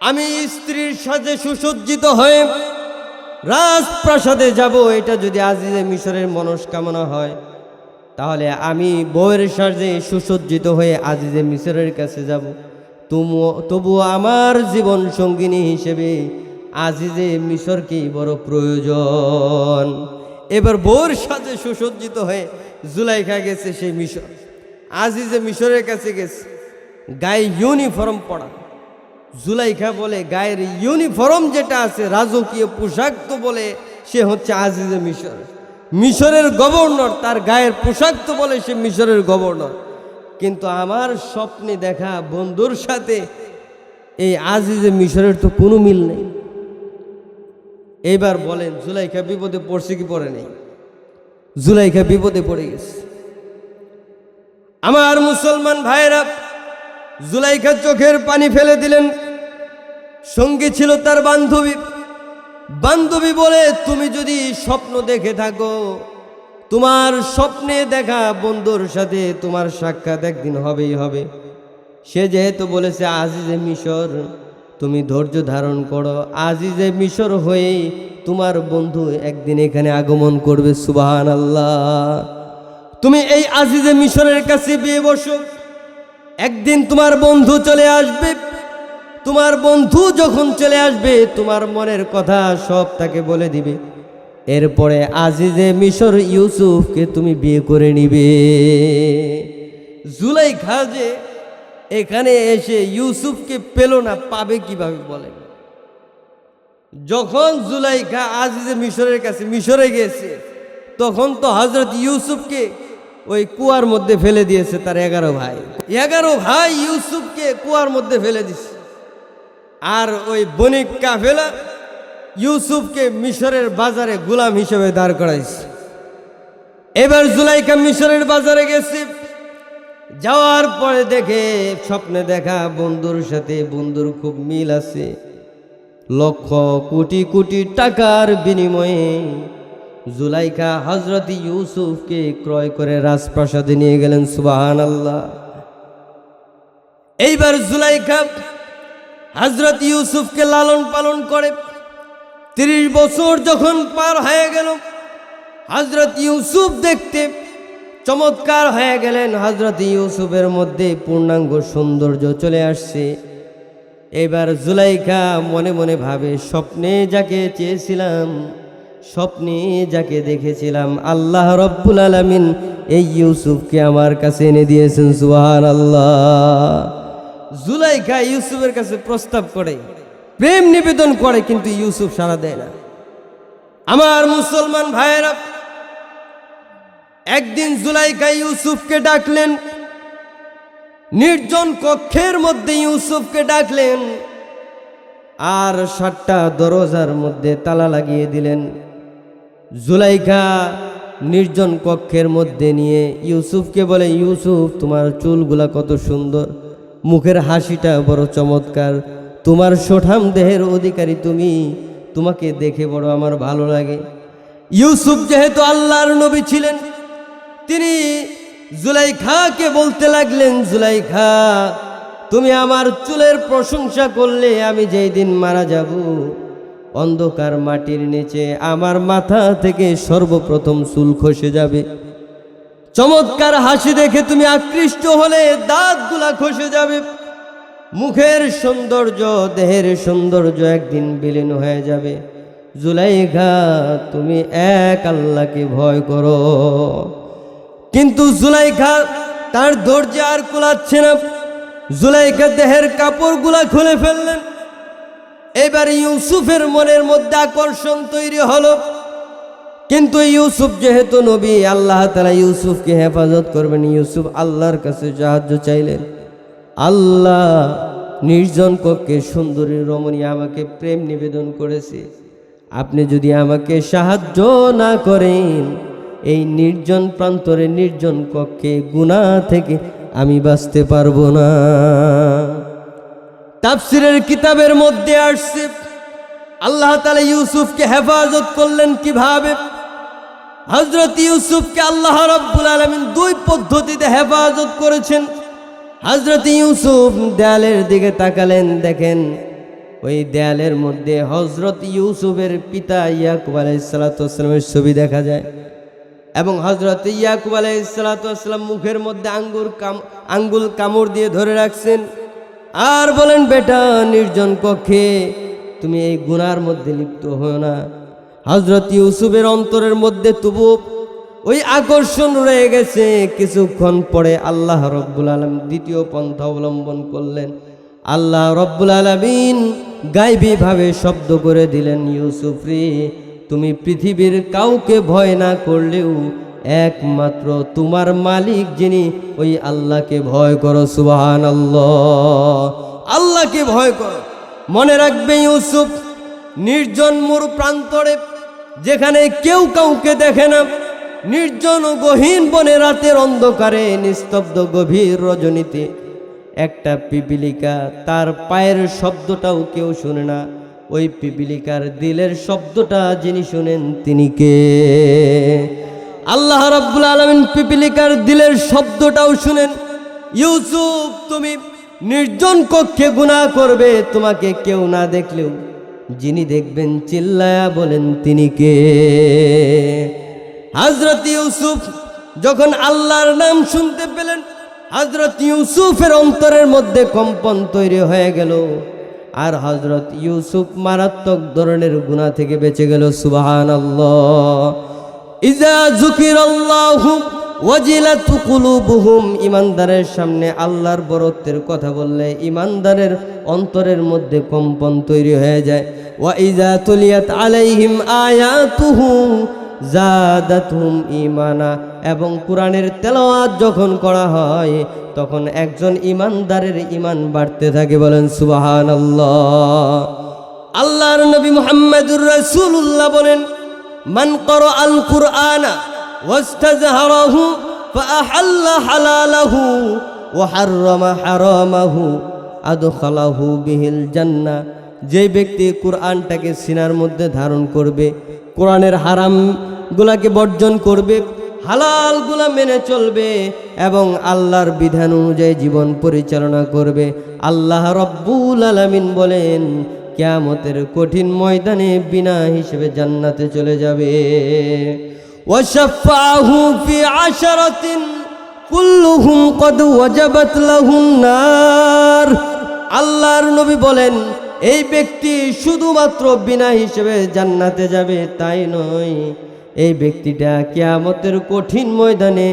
আমি স্ত্রীর সাথে সুসজ্জিত হয়ে রাজপ্রাসাদে যাব, এটা যদি আজিজে মিশরের মনস্কামনা হয়, তাহলে আমি বউয়ের সাজে সুসজ্জিত হয়ে আজিজে মিশরের কাছে যাব। তবুও আমার জীবন সঙ্গিনী হিসেবে আজিজে মিশরকেই বড় প্রয়োজন। এবার বউর সাজে সুসজ্জিত হয়ে জুলাইখা গেছে সেই মিশর, আজিজে মিশরের কাছে গেছে, গায়ে ইউনিফর্ম পরা। জুলাইখা বলে গায়ের ইউনিফর্ম যেটা আছে রাজকীয় পোশাক তো বলে সে হচ্ছে আজিজে মিশর, মিশরের গভর্নর, তার গায়ের পোশাক তো বলে সে মিশরের গভর্নর। কিন্তু আমার স্বপ্নে দেখা বন্ধুর সাথে এই আজিজে মিশরের তো কোনো মিল নেই। এইবার বলেন জুলাইখা বিপদে পড়ছে কি পড়ে নেই? জুলাইখা বিপদে পড়ে গেছে। আমার মুসলমান ভাইরা, জুলাইখা চোখের পানি ফেলে দিলেন। সঙ্গী ছিল তার বান্ধবী। বান্ধবী বলে, তুমি যদি স্বপ্ন দেখে থাকো, তোমার স্বপ্নে দেখা বন্ধুর সাথে তোমার সাক্ষাৎ একদিন হবেই হবে। সে যেহেতু বলেছে আজিজে মিশর, তুমি ধৈর্য ধারণ করো, আজিজে মিশর হয়েই তোমার বন্ধু একদিন এখানে আগমন করবে। সুবহানাল্লাহ। তুমি এই আজিজে মিশরের কাছে বিয়ে বসো, একদিন তোমার বন্ধু চলে আসবে। তোমার বন্ধু যখন চলে আসবে তোমার মনের কথা সব তাকে বলে দিবে। এরপরে আজিজে মিশর ইউসুফকে তুমি বিয়ে করে নিবে। জুলাইখা যে এখানে এসে ইউসুফকে পেল না, পাবে কিভাবে বলেন? যখন জুলাইখা আজিজে মিশরের কাছে মিশরে গেছে, তখন তো হযরত ইউসুফকে ওই কুয়ার মধ্যে ফেলে দিয়েছে তার 11 ভাই। 11 ভাই ইউসুফকে কুয়ার মধ্যে ফেলে দিছে। আর ওই বণিক কাফেলা ইউসুফকে মিশরের বাজারে গোলাম হিসেবে দাঁড় করাইছে। এবার জুলাইখা মিশরের বাজারে গেছে। যাওয়ার পরে দেখে স্বপ্নে দেখা বন্ধুর সাথে বন্ধুর খুব মিল আছে। লক্ষ কোটি কোটি টাকার বিনিময়ে জুলাইখা হযরত ইউসুফকে ক্রয় করে রাজপ্রাসাদে নিয়ে গেলেন। সুবহানাল্লাহ। এইবার জুলাইখা হযরত ইউসুফকে লালন পালন করে। 30 বছর যখন পার হয়ে গেল, হযরত ইউসুফ দেখতে চমৎকার হয়ে গেলেন। হযরত ইউসুফের মধ্যে পূর্ণাঙ্গ সৌন্দর্য চলে আসছে। এবার জুলাইখা মনে মনে ভাবে, স্বপ্নে যাকে চেয়েছিলাম, স্বপ্নে যাকে দেখেছিলাম, আল্লাহ রব্বুল আলামিন এই ইউসুফকে আমার কাছে এনে দিয়েছেন। সুবহানাল্লাহ। জুলাইখা ইউসুফের কাছে প্রস্তাব করে, প্রেম নিবেদন করে, কিন্তু ইউসুফ সাড়া দেয় না। আমার মুসলমান ভাইয়েরা, একদিন জুলাইখা ইউসুফকে ডাকলেন, নির্জন কক্ষের মধ্যে ইউসুফকে ডাকলেন, আর 7টা দরজার মধ্যে তালা লাগিয়ে দিলেন। জুলাইখা নির্জন কক্ষের মধ্যে নিয়ে ইউসুফকে বলে, ইউসুফ তোমার চুলগুলা কত সুন্দর, মুখের হাসিটা বড় চমৎকার, তোমার সোঠাম দেহের অধিকারী তুমি, তোমাকে দেখে বড় আমার ভালো লাগে। ইউসুফ যেহেতু আল্লাহর নবী ছিলেন, তিনি জুলাইখাকে বলতে লাগলেন, জুলাইখা তুমি আমার চুলের প্রশংসা করলে আমি যেই দিন মারা যাব, অন্ধকার মাটির নিচে আমার মাথা থেকে সর্বপ্রথম চুল খসে যাবে। চমৎকার হাসি দেখে তুমি আকৃষ্ট হলে দাঁতগুলা খসে যাবে। মুখের সৌন্দর্য, দেহের সৌন্দর্য একদিন বিলীন হয়ে যাবে। জুলাইখা তুমি এক আল্লাহকে ভয় করো। কিন্তু জুলাইখা তার ধৈর্য আর কুলাচ্ছে না। জুলাইখা দেহের কাপড়গুলা খুলে ফেললেন। এবার ইউসুফের মনের মধ্যে আকর্ষণ তৈরি হলো। কিন্তু ইউসুফ যেহেতু নবী, আল্লাহ তাআলা ইউসুফকে হেফাজত করবেন। ইউসুফ আল্লাহর কাছে সাহায্য চাইলেন, আল্লাহ নির্জন কক্ষে সুন্দরী রমণী আমাকে প্রেম নিবেদন করেছে, আপনি যদি আমাকে সাহায্য না করেন এই নির্জন প্রান্তরে নির্জন কক্ষে গুনাহ থেকে আমি বাঁচতে পারবো না। তাফসীরের কিতাবের মধ্যে আসছে আল্লাহ তাআলা ইউসুফকে হেফাজত করলেন কিভাবে। হযরত ইউসুফকে আল্লাহ রাব্বুল আলামিন দুই পদ্ধতিতে হেফাজত করেছেন। হযরত ইউসুফ দেয়ালের দিকে তাকালেন, দেখেন ওই দেয়ালের মধ্যে হযরত ইউসুফের পিতা ইয়াকুব আলাইহিস সালাতু ওয়াস সালামের ছবি দেখা যায়, এবং হযরত ইয়াকুব আলাইহিস সালাতু ওয়াস সালাম মুখের মধ্যে আঙ্গুল কামড় দিয়ে ধরে রাখছেন, আর বলেন বেটা নির্জন কক্ষে তুমি এই গুনার মধ্যে লিপ্ত হও না। হযরত ইউসুফের অন্তরের মধ্যে তবু ওই আকর্ষণ রয়ে গেছে। কিছুক্ষণ পরে আল্লাহ রব্বুল আলামিন দ্বিতীয় পন্থা অবলম্বন করলেন। আল্লাহ রব্বুল আলামিন গায়বী ভাবে শব্দ করে দিলেন, ইউসুফ রে তুমি পৃথিবীর কাউকে ভয় না করলেও একমাত্র তোমার মালিক যিনি ওই আল্লাহকে ভয় করো। সুবহানাল্লাহ, আল্লাহকে ভয় করো। মনে রাখবে ইউসুফ নির্জন মরু প্রান্তরে, যেখানে কেউ কাউকে দেখে না, নির্জন ও গহীন বনে রাতের অন্ধকারে নিস্তব্ধ গভীর রজনীতে একটা পিপিলিকা, তার পায়ের শব্দটাও কেউ শুনে না। ওই পিপিলিকার দিলের শব্দটা যিনি শুনেন তিনি কে? আল্লাহ রাব্বুল আলামিন পিপিলিকার দিলের শব্দটাও শুনেন। ইউসুফ তুমি নির্জন কক্ষে গুনাহ করবে, তোমাকে কেউ না দেখলেও যিনি দেখবেন চিল্লায়া বলেন তিনি কে? হযরত ইউসুফ যখন আল্লাহর নাম শুনতে পেলেন, হযরত ইউসুফের অন্তরের মধ্যে কম্পন তৈরি হয়ে গেল, আর হযরত ইউসুফ মারাত্মক ধরনের গুনাহ থেকে বেঁচে গেল। সুবহানাল্লাহ। ইজা যুকিরাল্লাহু ওয়াজিলাত কুলুবুহুম, ইমানদারের সামনে আল্লাহর বরত্বের কথা বললে ইমানদারের অন্তরের মধ্যে কম্পন তৈরি হয়ে যায়। ওয়া ইজা তুলিয়াত আলাইহিম আয়াতুহু জাদাতহুম ঈমানা, এবং কোরআনের তেলাওয়াত যখন করা হয় তখন একজন ইমানদারের ঈমান বাড়তে থাকে। বলেন সুবহানাল্লাহ। আল্লাহর নবী মুহাম্মদুর রাসূলুল্লাহ বলেন, মান ক্বারাআল কুরআনা ওয়াস্তাজহারাহু ফাআহাল্লা হালালাহু ওয়া হাররামা হারামাহু আদখালাহু বিহিল জান্নাহ। যে ব্যক্তি কোরআনটাকে সিনার মধ্যে ধারণ করবে, কোরআনের হারামগুলাকে বর্জন করবে, হালালগুলা মেনে চলবে এবং আল্লাহর বিধান অনুযায়ী জীবন পরিচালনা করবে, আল্লাহ রব্বুল আলামিন বলেন কিয়ামতের কঠিন ময়দানে বিনা হিসেবে জান্নাতে চলে যাবে। ওয়াশাফাহু ফি আশরাতিন কুল্লুহুম কদ ওয়াজাবাত লাহুন নার। আল্লাহর নবী বলেন এই ব্যক্তি শুধুমাত্র বিনা হিসেবে জান্নাতে যাবে তাই নয়, এই ব্যক্তিটা কিয়ামতের কঠিন ময়দানে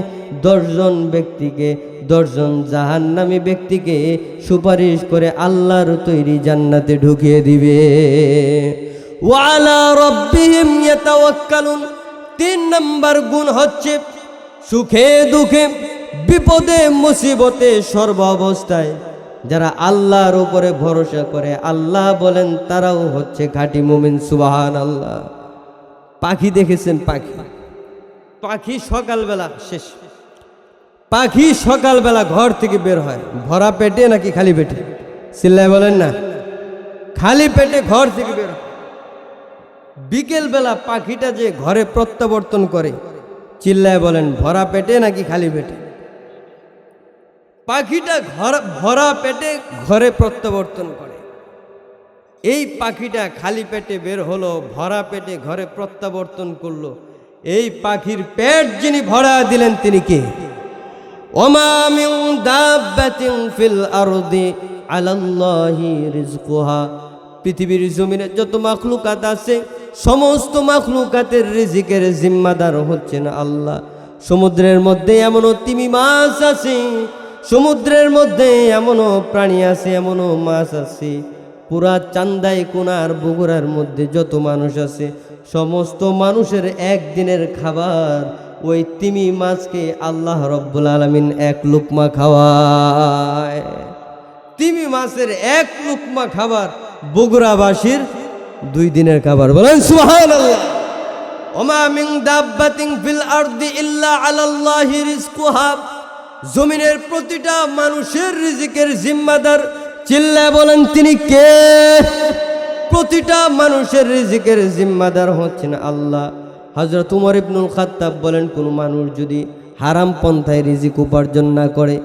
10 জন ব্যক্তিকে, 10 জন জাহান্নামী ব্যক্তিকে সুপারিশ করে আল্লাহর তৈরি জান্নাতে ঢুকিয়ে দিবে। ওয়া আলা রাব্বিহিম ইয়াতাওয়াক্কালুন। 3 নম্বর গুণ হচ্ছে সুখে দুঃখে বিপদে মুসিবতে সর্ব অবস্থায় যারা আল্লাহর উপরে ভরসা করে, আল্লাহ বলেন তারাও হচ্ছে খাঁটি মুমিন। সুবহানাল্লাহ। পাখি দেখেছেন? পাখি সকালবেলা শেষ, পাখি সকালবেলা ঘর থেকে বের হয় ভরা পেটে নাকি খালি পেটে? চিল্লায় বলেন না। খালি পেটে ঘর থেকে বের হয়। বিকেলবেলা পাখিটা যে ঘরে প্রত্যাবর্তন করে, চিল্লায় বলেন ভরা পেটে নাকি খালি পেটে? পাখিটা ভরা পেটে ঘরে প্রত্যাবর্তন করে। এই পাখিটা খালি পেটে বের হলো, ভরা পেটে ঘরে প্রত্যাবর্তন করলো। এই পাখির পেট যিনি ভরা দিলেন তিনি কে? ওমা মিন দাব্বাতিন ফিল আরদি আলাল্লাহি রিজকুহা। পৃথিবীর জমিনে যত মাখলুকাত আছে সমস্ত মাখলুকাতের রিজিকের জিম্মাদার হচ্ছেন আল্লাহ। সমুদ্রের মধ্যে এমনও তিমি মাছ আছে, সমুদ্রের মধ্যে এমনও প্রাণী আছে, এমনও মাছ আছে পুরা চান্দাই কোনার বগুড়ার মধ্যে যত মানুষ আছে সমস্ত মানুষের একদিনের খাবার ওই তিমি মাছকে আল্লাহ রব্বুল আলামিন এক লুকমা খাওয়ায়। তিমি মাছের এক লুকমা খাবার বগুড়াবাসীর 2 দিনের খাবার। বলেন সুবহানাল্লাহ। ওমা মিন দাব্বাতিন ফিল আরদি ইল্লা আলাল্লাহি রিজকুহা, জমিনের প্রতিটা মানুষের রিজিকের জিম্মাদার চিল্লায় বলেন তিনি কে? প্রতিটা মানুষের রিজিকের জিম্মাদার হচ্ছেন আল্লাহ। হযরত উমর ইবনুল খাত্তাব বলেন, কোনো মানুষ যদি হারাম পন্থায় রিজিক উপার্জন না করে,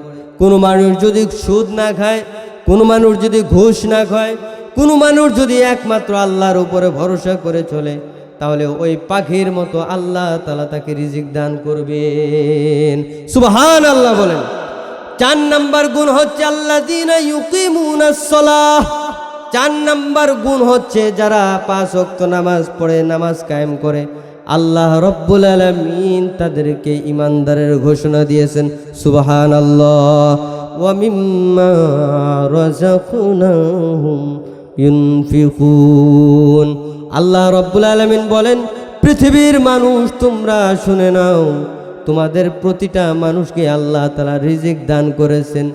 কোনো মানুষ যদি সুদ না খায়, কোনো মানুষ যদি ঘুষ না খায়, কোনো মানুষ যদি একমাত্র আল্লাহর উপরে ভরসা করে চলে, তাহলে ওই পাখির মতো আল্লাহ তাআলা তাকে রিজিক দান করবেন। সুবহানাল্লাহ বলেন। 4 নম্বর গুণ হচ্ছে আল্লাযীনা ইউকিমুনাস সালাহ। 4 নম্বর গুণ হচ্ছে যারা 5 ওয়াক্ত নামাজ পড়ে, নামাজ কায়েম করে। আল্লাহ রব্বুল আলামিন তাদেরকে ঈমানদারের ঘোষণা দিয়েছেন। সুবহানাল্লাহ। ওয়া মিম্মা রাযাকনাহুম ইউনফিকুন। আল্লাহ রব্বুল আলামিন বলেন, পৃথিবীর মানুষ তোমরা শুনে নাও, তোমাদের প্রতিটা মানুষকে আল্লাহ তাআলা রিজিক দান করেছেন।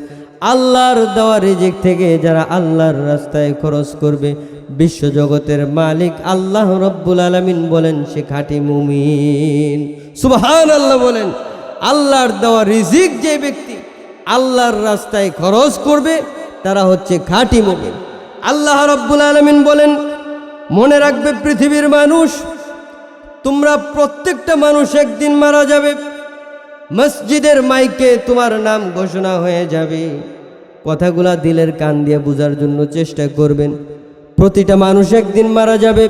আল্লাহর দেওয়া রিজিক থেকে যারা আল্লাহর রাস্তায় খরচ করবে, বিশ্বজগতের মালিক আল্লাহ রব্বুল আলামিন বলেন সে খাঁটি মুমিন। সুবহানাল্লাহ বলেন। আল্লাহর দেওয়া রিজিক যে ব্যক্তি আল্লাহর রাস্তায় খরচ করবে তারা হচ্ছে খাঁটি মুমিন। আল্লাহ রব্বুল আলামিন বলেন, মনে রাখবে পৃথিবীর মানুষ, তোমরা প্রত্যেকটা মানুষ একদিন মারা যাবে। মসজিদের মাইকে তোমার নাম ঘোষণা হয়ে যাবে। কথাগুলা দিলের কান দিয়ে বোঝার জন্য চেষ্টা করবেন। প্রতিটা মানুষ একদিন মারা যাবে।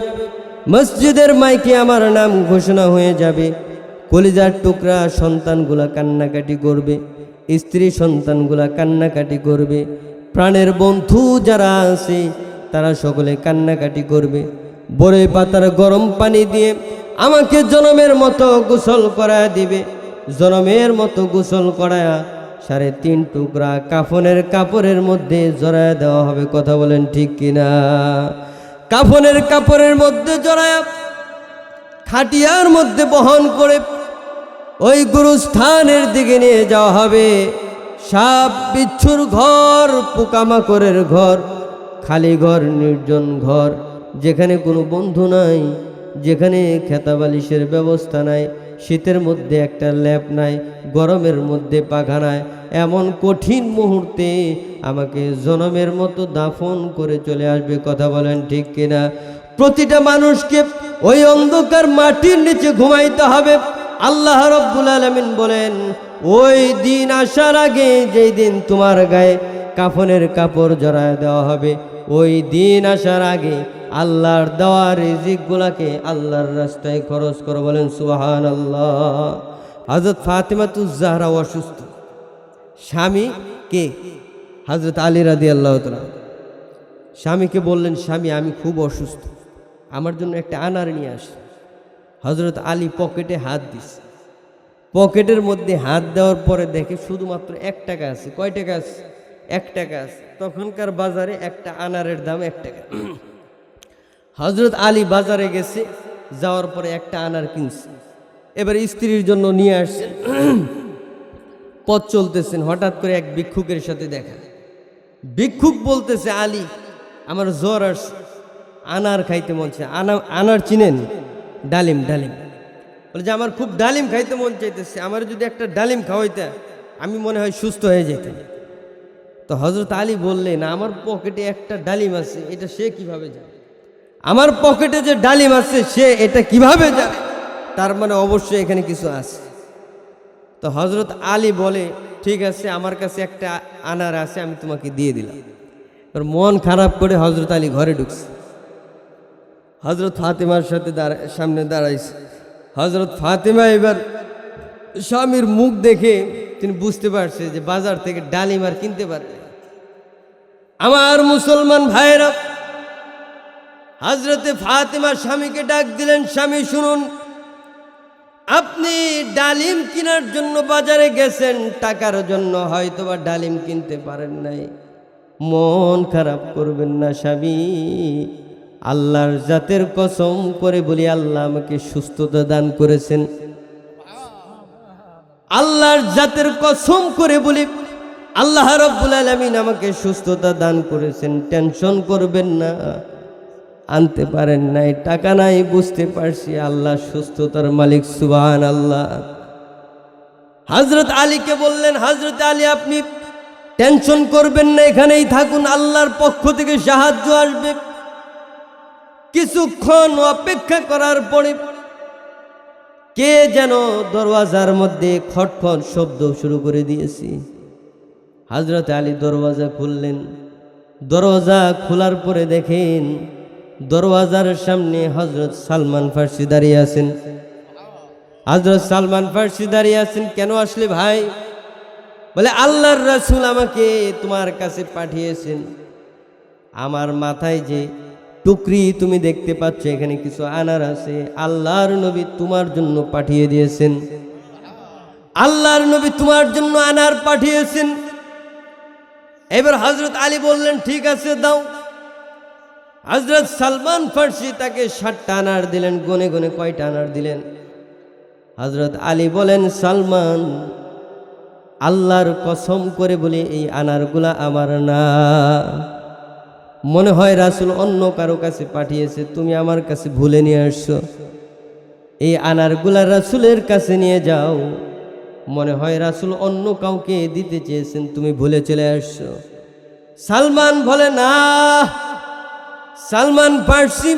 মসজিদের মাইকে আমার নাম ঘোষণা হয়ে যাবে। কলিজার টুকরা সন্তানগুলা কান্নাকাটি করবে, স্ত্রী সন্তানগুলা কান্নাকাটি করবে, প্রাণের বন্ধু যারা আছে তারা সকলে কান্নাকাটি করবে। বড়ই পাতার গরম পানি দিয়ে আমাকে জনমের মতো গোসল করায় দিবে। জনমের মতো গোসল করায়া 3.5 টুকরা কাফনের কাপড়ের মধ্যে জড়ায় দেওয়া হবে। কথা বলেন ঠিক কিনা? কাফনের কাপড়ের মধ্যে জড়ায়া খাটিয়ার মধ্যে বহন করে ওই গুরুস্থানের দিকে নিয়ে যাওয়া হবে। সাপ বিচ্ছুর ঘর, পোকামাকড়ের ঘর, খালি ঘর, নির্জন ঘর, যেখানে কোনো বন্ধু নাই, যেখানে খেতা বালিশের ব্যবস্থা নাই, শীতের মধ্যে একটা ল্যাপ নাই, গরমের মধ্যে পাখা নাই, এমন কঠিন মুহূর্তে আমাকে জনমের মতো দাফন করে চলে আসবে। কথা বলেন ঠিক কিনা? প্রতিটা মানুষকে ওই অন্ধকার মাটির নিচে ঘুমাইতে হবে। আল্লাহ রব্বুল আলামিন বলেন, ওই দিন আসার আগে, যেই দিন তোমার গায়ে কাফনের কাপড় জড়ায় দেওয়া হবে, ওই দিন আসার আগে আল্লাহর দেওয়া রিজিকগুলাকে আল্লাহর রাস্তায় খরচ করো। বলেন সুবহানাল্লাহ। হযরত ফাতিমাতুজ জাহরা অসুস্থ। স্বামী কে? হযরত আলী রাদিয়াল্লাহু তাআলা। স্বামীকে বললেন, স্বামী আমি খুব অসুস্থ, আমার জন্য একটা আনার নিয়ে আস। হযরত আলী পকেটে হাত দিছে। পকেটের মধ্যে হাত দেওয়ার পরে দেখে শুধুমাত্র 1 টাকা আছে। কয় টাকা আছে? 1 টাকা আছে। তখনকার বাজারে একটা আনারের দাম 1 টাকা। হযরত আলী বাজারে গেছে, যাওয়ার পরে একটা আনার কিনছে। এবার স্ত্রীর জন্য নিয়ে আসছেন। পথ চলতেছেন, হঠাৎ করে এক ভিক্ষুকের সাথে দেখা। ভিক্ষুক বলতেছে, আলী আমার জ্বর আসছে, আনার খাইতে মন চায়। আনার চিনেন? ডালিম। ডালিম বলে যে আমার খুব ডালিম খাইতে মন চাইতেছে, আমার যদি একটা ডালিম খাওয়াইতে আমি মনে হয় সুস্থ হয়ে যেতাম। তো হযরত আলী বললেন, আমার পকেটে একটা ডালিম আছে, এটা সে কিভাবে জানে? আমার পকেটে যে ডালিম আছে সে এটা কিভাবে জানে? তার মানে অবশ্যই এখানে কিছু আছে। তো হযরত আলী বলে, ঠিক আছে, আমার কাছে একটা আনার আছে, আমি তোমাকে দিয়ে দিলাম। আর মন খারাপ করে হযরত আলী ঘরে ঢুকছে। হযরত ফাতেমার সাথে সামনে দাঁড়াইছে। হযরত ফাতেমা এবার স্বামীর মুখ দেখে তিনি বুঝতে পারছে যে বাজার থেকে ডালিম আর কিনতে পারবে। আমার মুসলমান ভাইরা, হযরতে ফাতেমা স্বামীকে ডাক দিলেন, স্বামী শুনুন, আপনি ডালিম কেনার জন্য বাজারে গেছেন, টাকার জন্য হয়তোবা ডালিম কিনতে পারেন নাই, মন খারাপ করবেন না স্বামী, আল্লাহর জাতের কসম করে বলি আল্লাহ আমাকে সুস্থতা দান করেছেন। আল্লাহর জাতের কসম করে বলি আল্লাহ রাব্বুল আলামিন আমাকে সুস্থতা দান করেছেন। টেনশন করবেন না, আনতে পারেন নাই, টাকা নাই, বুঝতে পারছি, আল্লাহ সুস্থতার মালিক, সুবহানাল্লাহ। হযরত আলীকে বললেন, হযরত আলী আপনি টেনশন করবেন না, এখানেই থাকুন, আল্লাহর পক্ষ থেকে সাহায্য আসবে। কিছুক্ষণ অপেক্ষা করার পরে কে যেন দরওয়াজার মধ্যে খটখট শব্দ শুরু করে দিয়েছে। হযরত আলী দরওয়াজা খুললেন। দরওয়াজা খোলার পরে দেখেন দরওয়াজার সামনে হযরত সালমান ফার্সি দাঁড়িয়ে আছেন। হযরত সালমান ফার্সি দাঁড়িয়ে আছেন। কেন আসলে ভাই? বলে আল্লাহর রাসূল আমাকে তোমার কাছে পাঠিয়েছেন। আমার মাথায় যে টুকরি তুমি দেখতে পাচ্ছ, এখানে কিছু আনার আছে, আল্লাহর নবী তোমার জন্য পাঠিয়ে দিয়েছেন। আল্লাহর নবী তোমার জন্য আনার পাঠিয়েছেন। এবার হযরত আলী বললেন ঠিক আছে দাও। হযরত সালমান ফার্সি তাকে 7টা আনার দিলেন। গনে গনে কয়টা আনার দিলেন? হযরত আলী বলেন, সালমান, আল্লাহর কসম করে বলি এই আনারগুলা আমার না, মনে হয় রাসূল অন্য কারো কাছে পাঠিয়েছে, তুমি আমার কাছে ভুলে নিয়ে আসছো। এই আনারগুলা রাসূলের কাছে নিয়ে যাও, মনে হয় রাসূল অন্য কাউকে দিতে চেয়েছেন, তুমি ভুলে চলে আসছো। সালমান বলে না। সালমান ফার্সি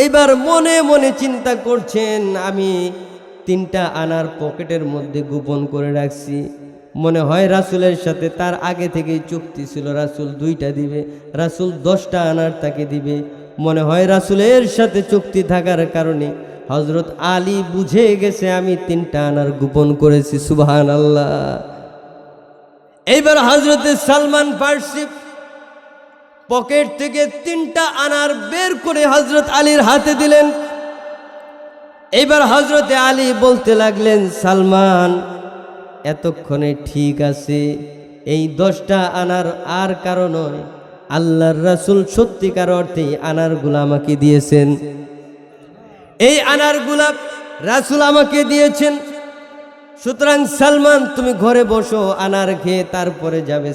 এবার মনে মনে চিন্তা করছেন, আমি 3টা আনার পকেটের মধ্যে গোপন করে রাখছি, মনে হয় রাসূলের সাথে তার আগে থেকেই চুক্তি ছিল, রাসূল 2টা দিবে, রাসূল 10টা আনার তাকে দিবে। মনে হয় রাসূলের সাথে চুক্তি থাকার কারণে হযরত আলী বুঝে গেছে আমি 3টা আনার গোপন করেছি। সুবহানাল্লাহ। এইবার হযরত সালমান ফার্সি পকেট থেকে 3টা আনার বের করে হযরত আলীর হাতে দিলেন। এইবার হযরত আলী বলতে লাগলেন, সালমান, এতক্ষণে ঠিক আছে, এই 10টা আনার আর কারো নয়, আল্লাহর রাসূল সত্যিকার অর্থে আনারগুলা আমাকে দিয়েছেন। এই আনারগুলা রাসূল আমাকে দিয়েছেন। সুতরাং সালমান, তুমি ঘরে বসো, আনার খেয়ে তারপরে যাবে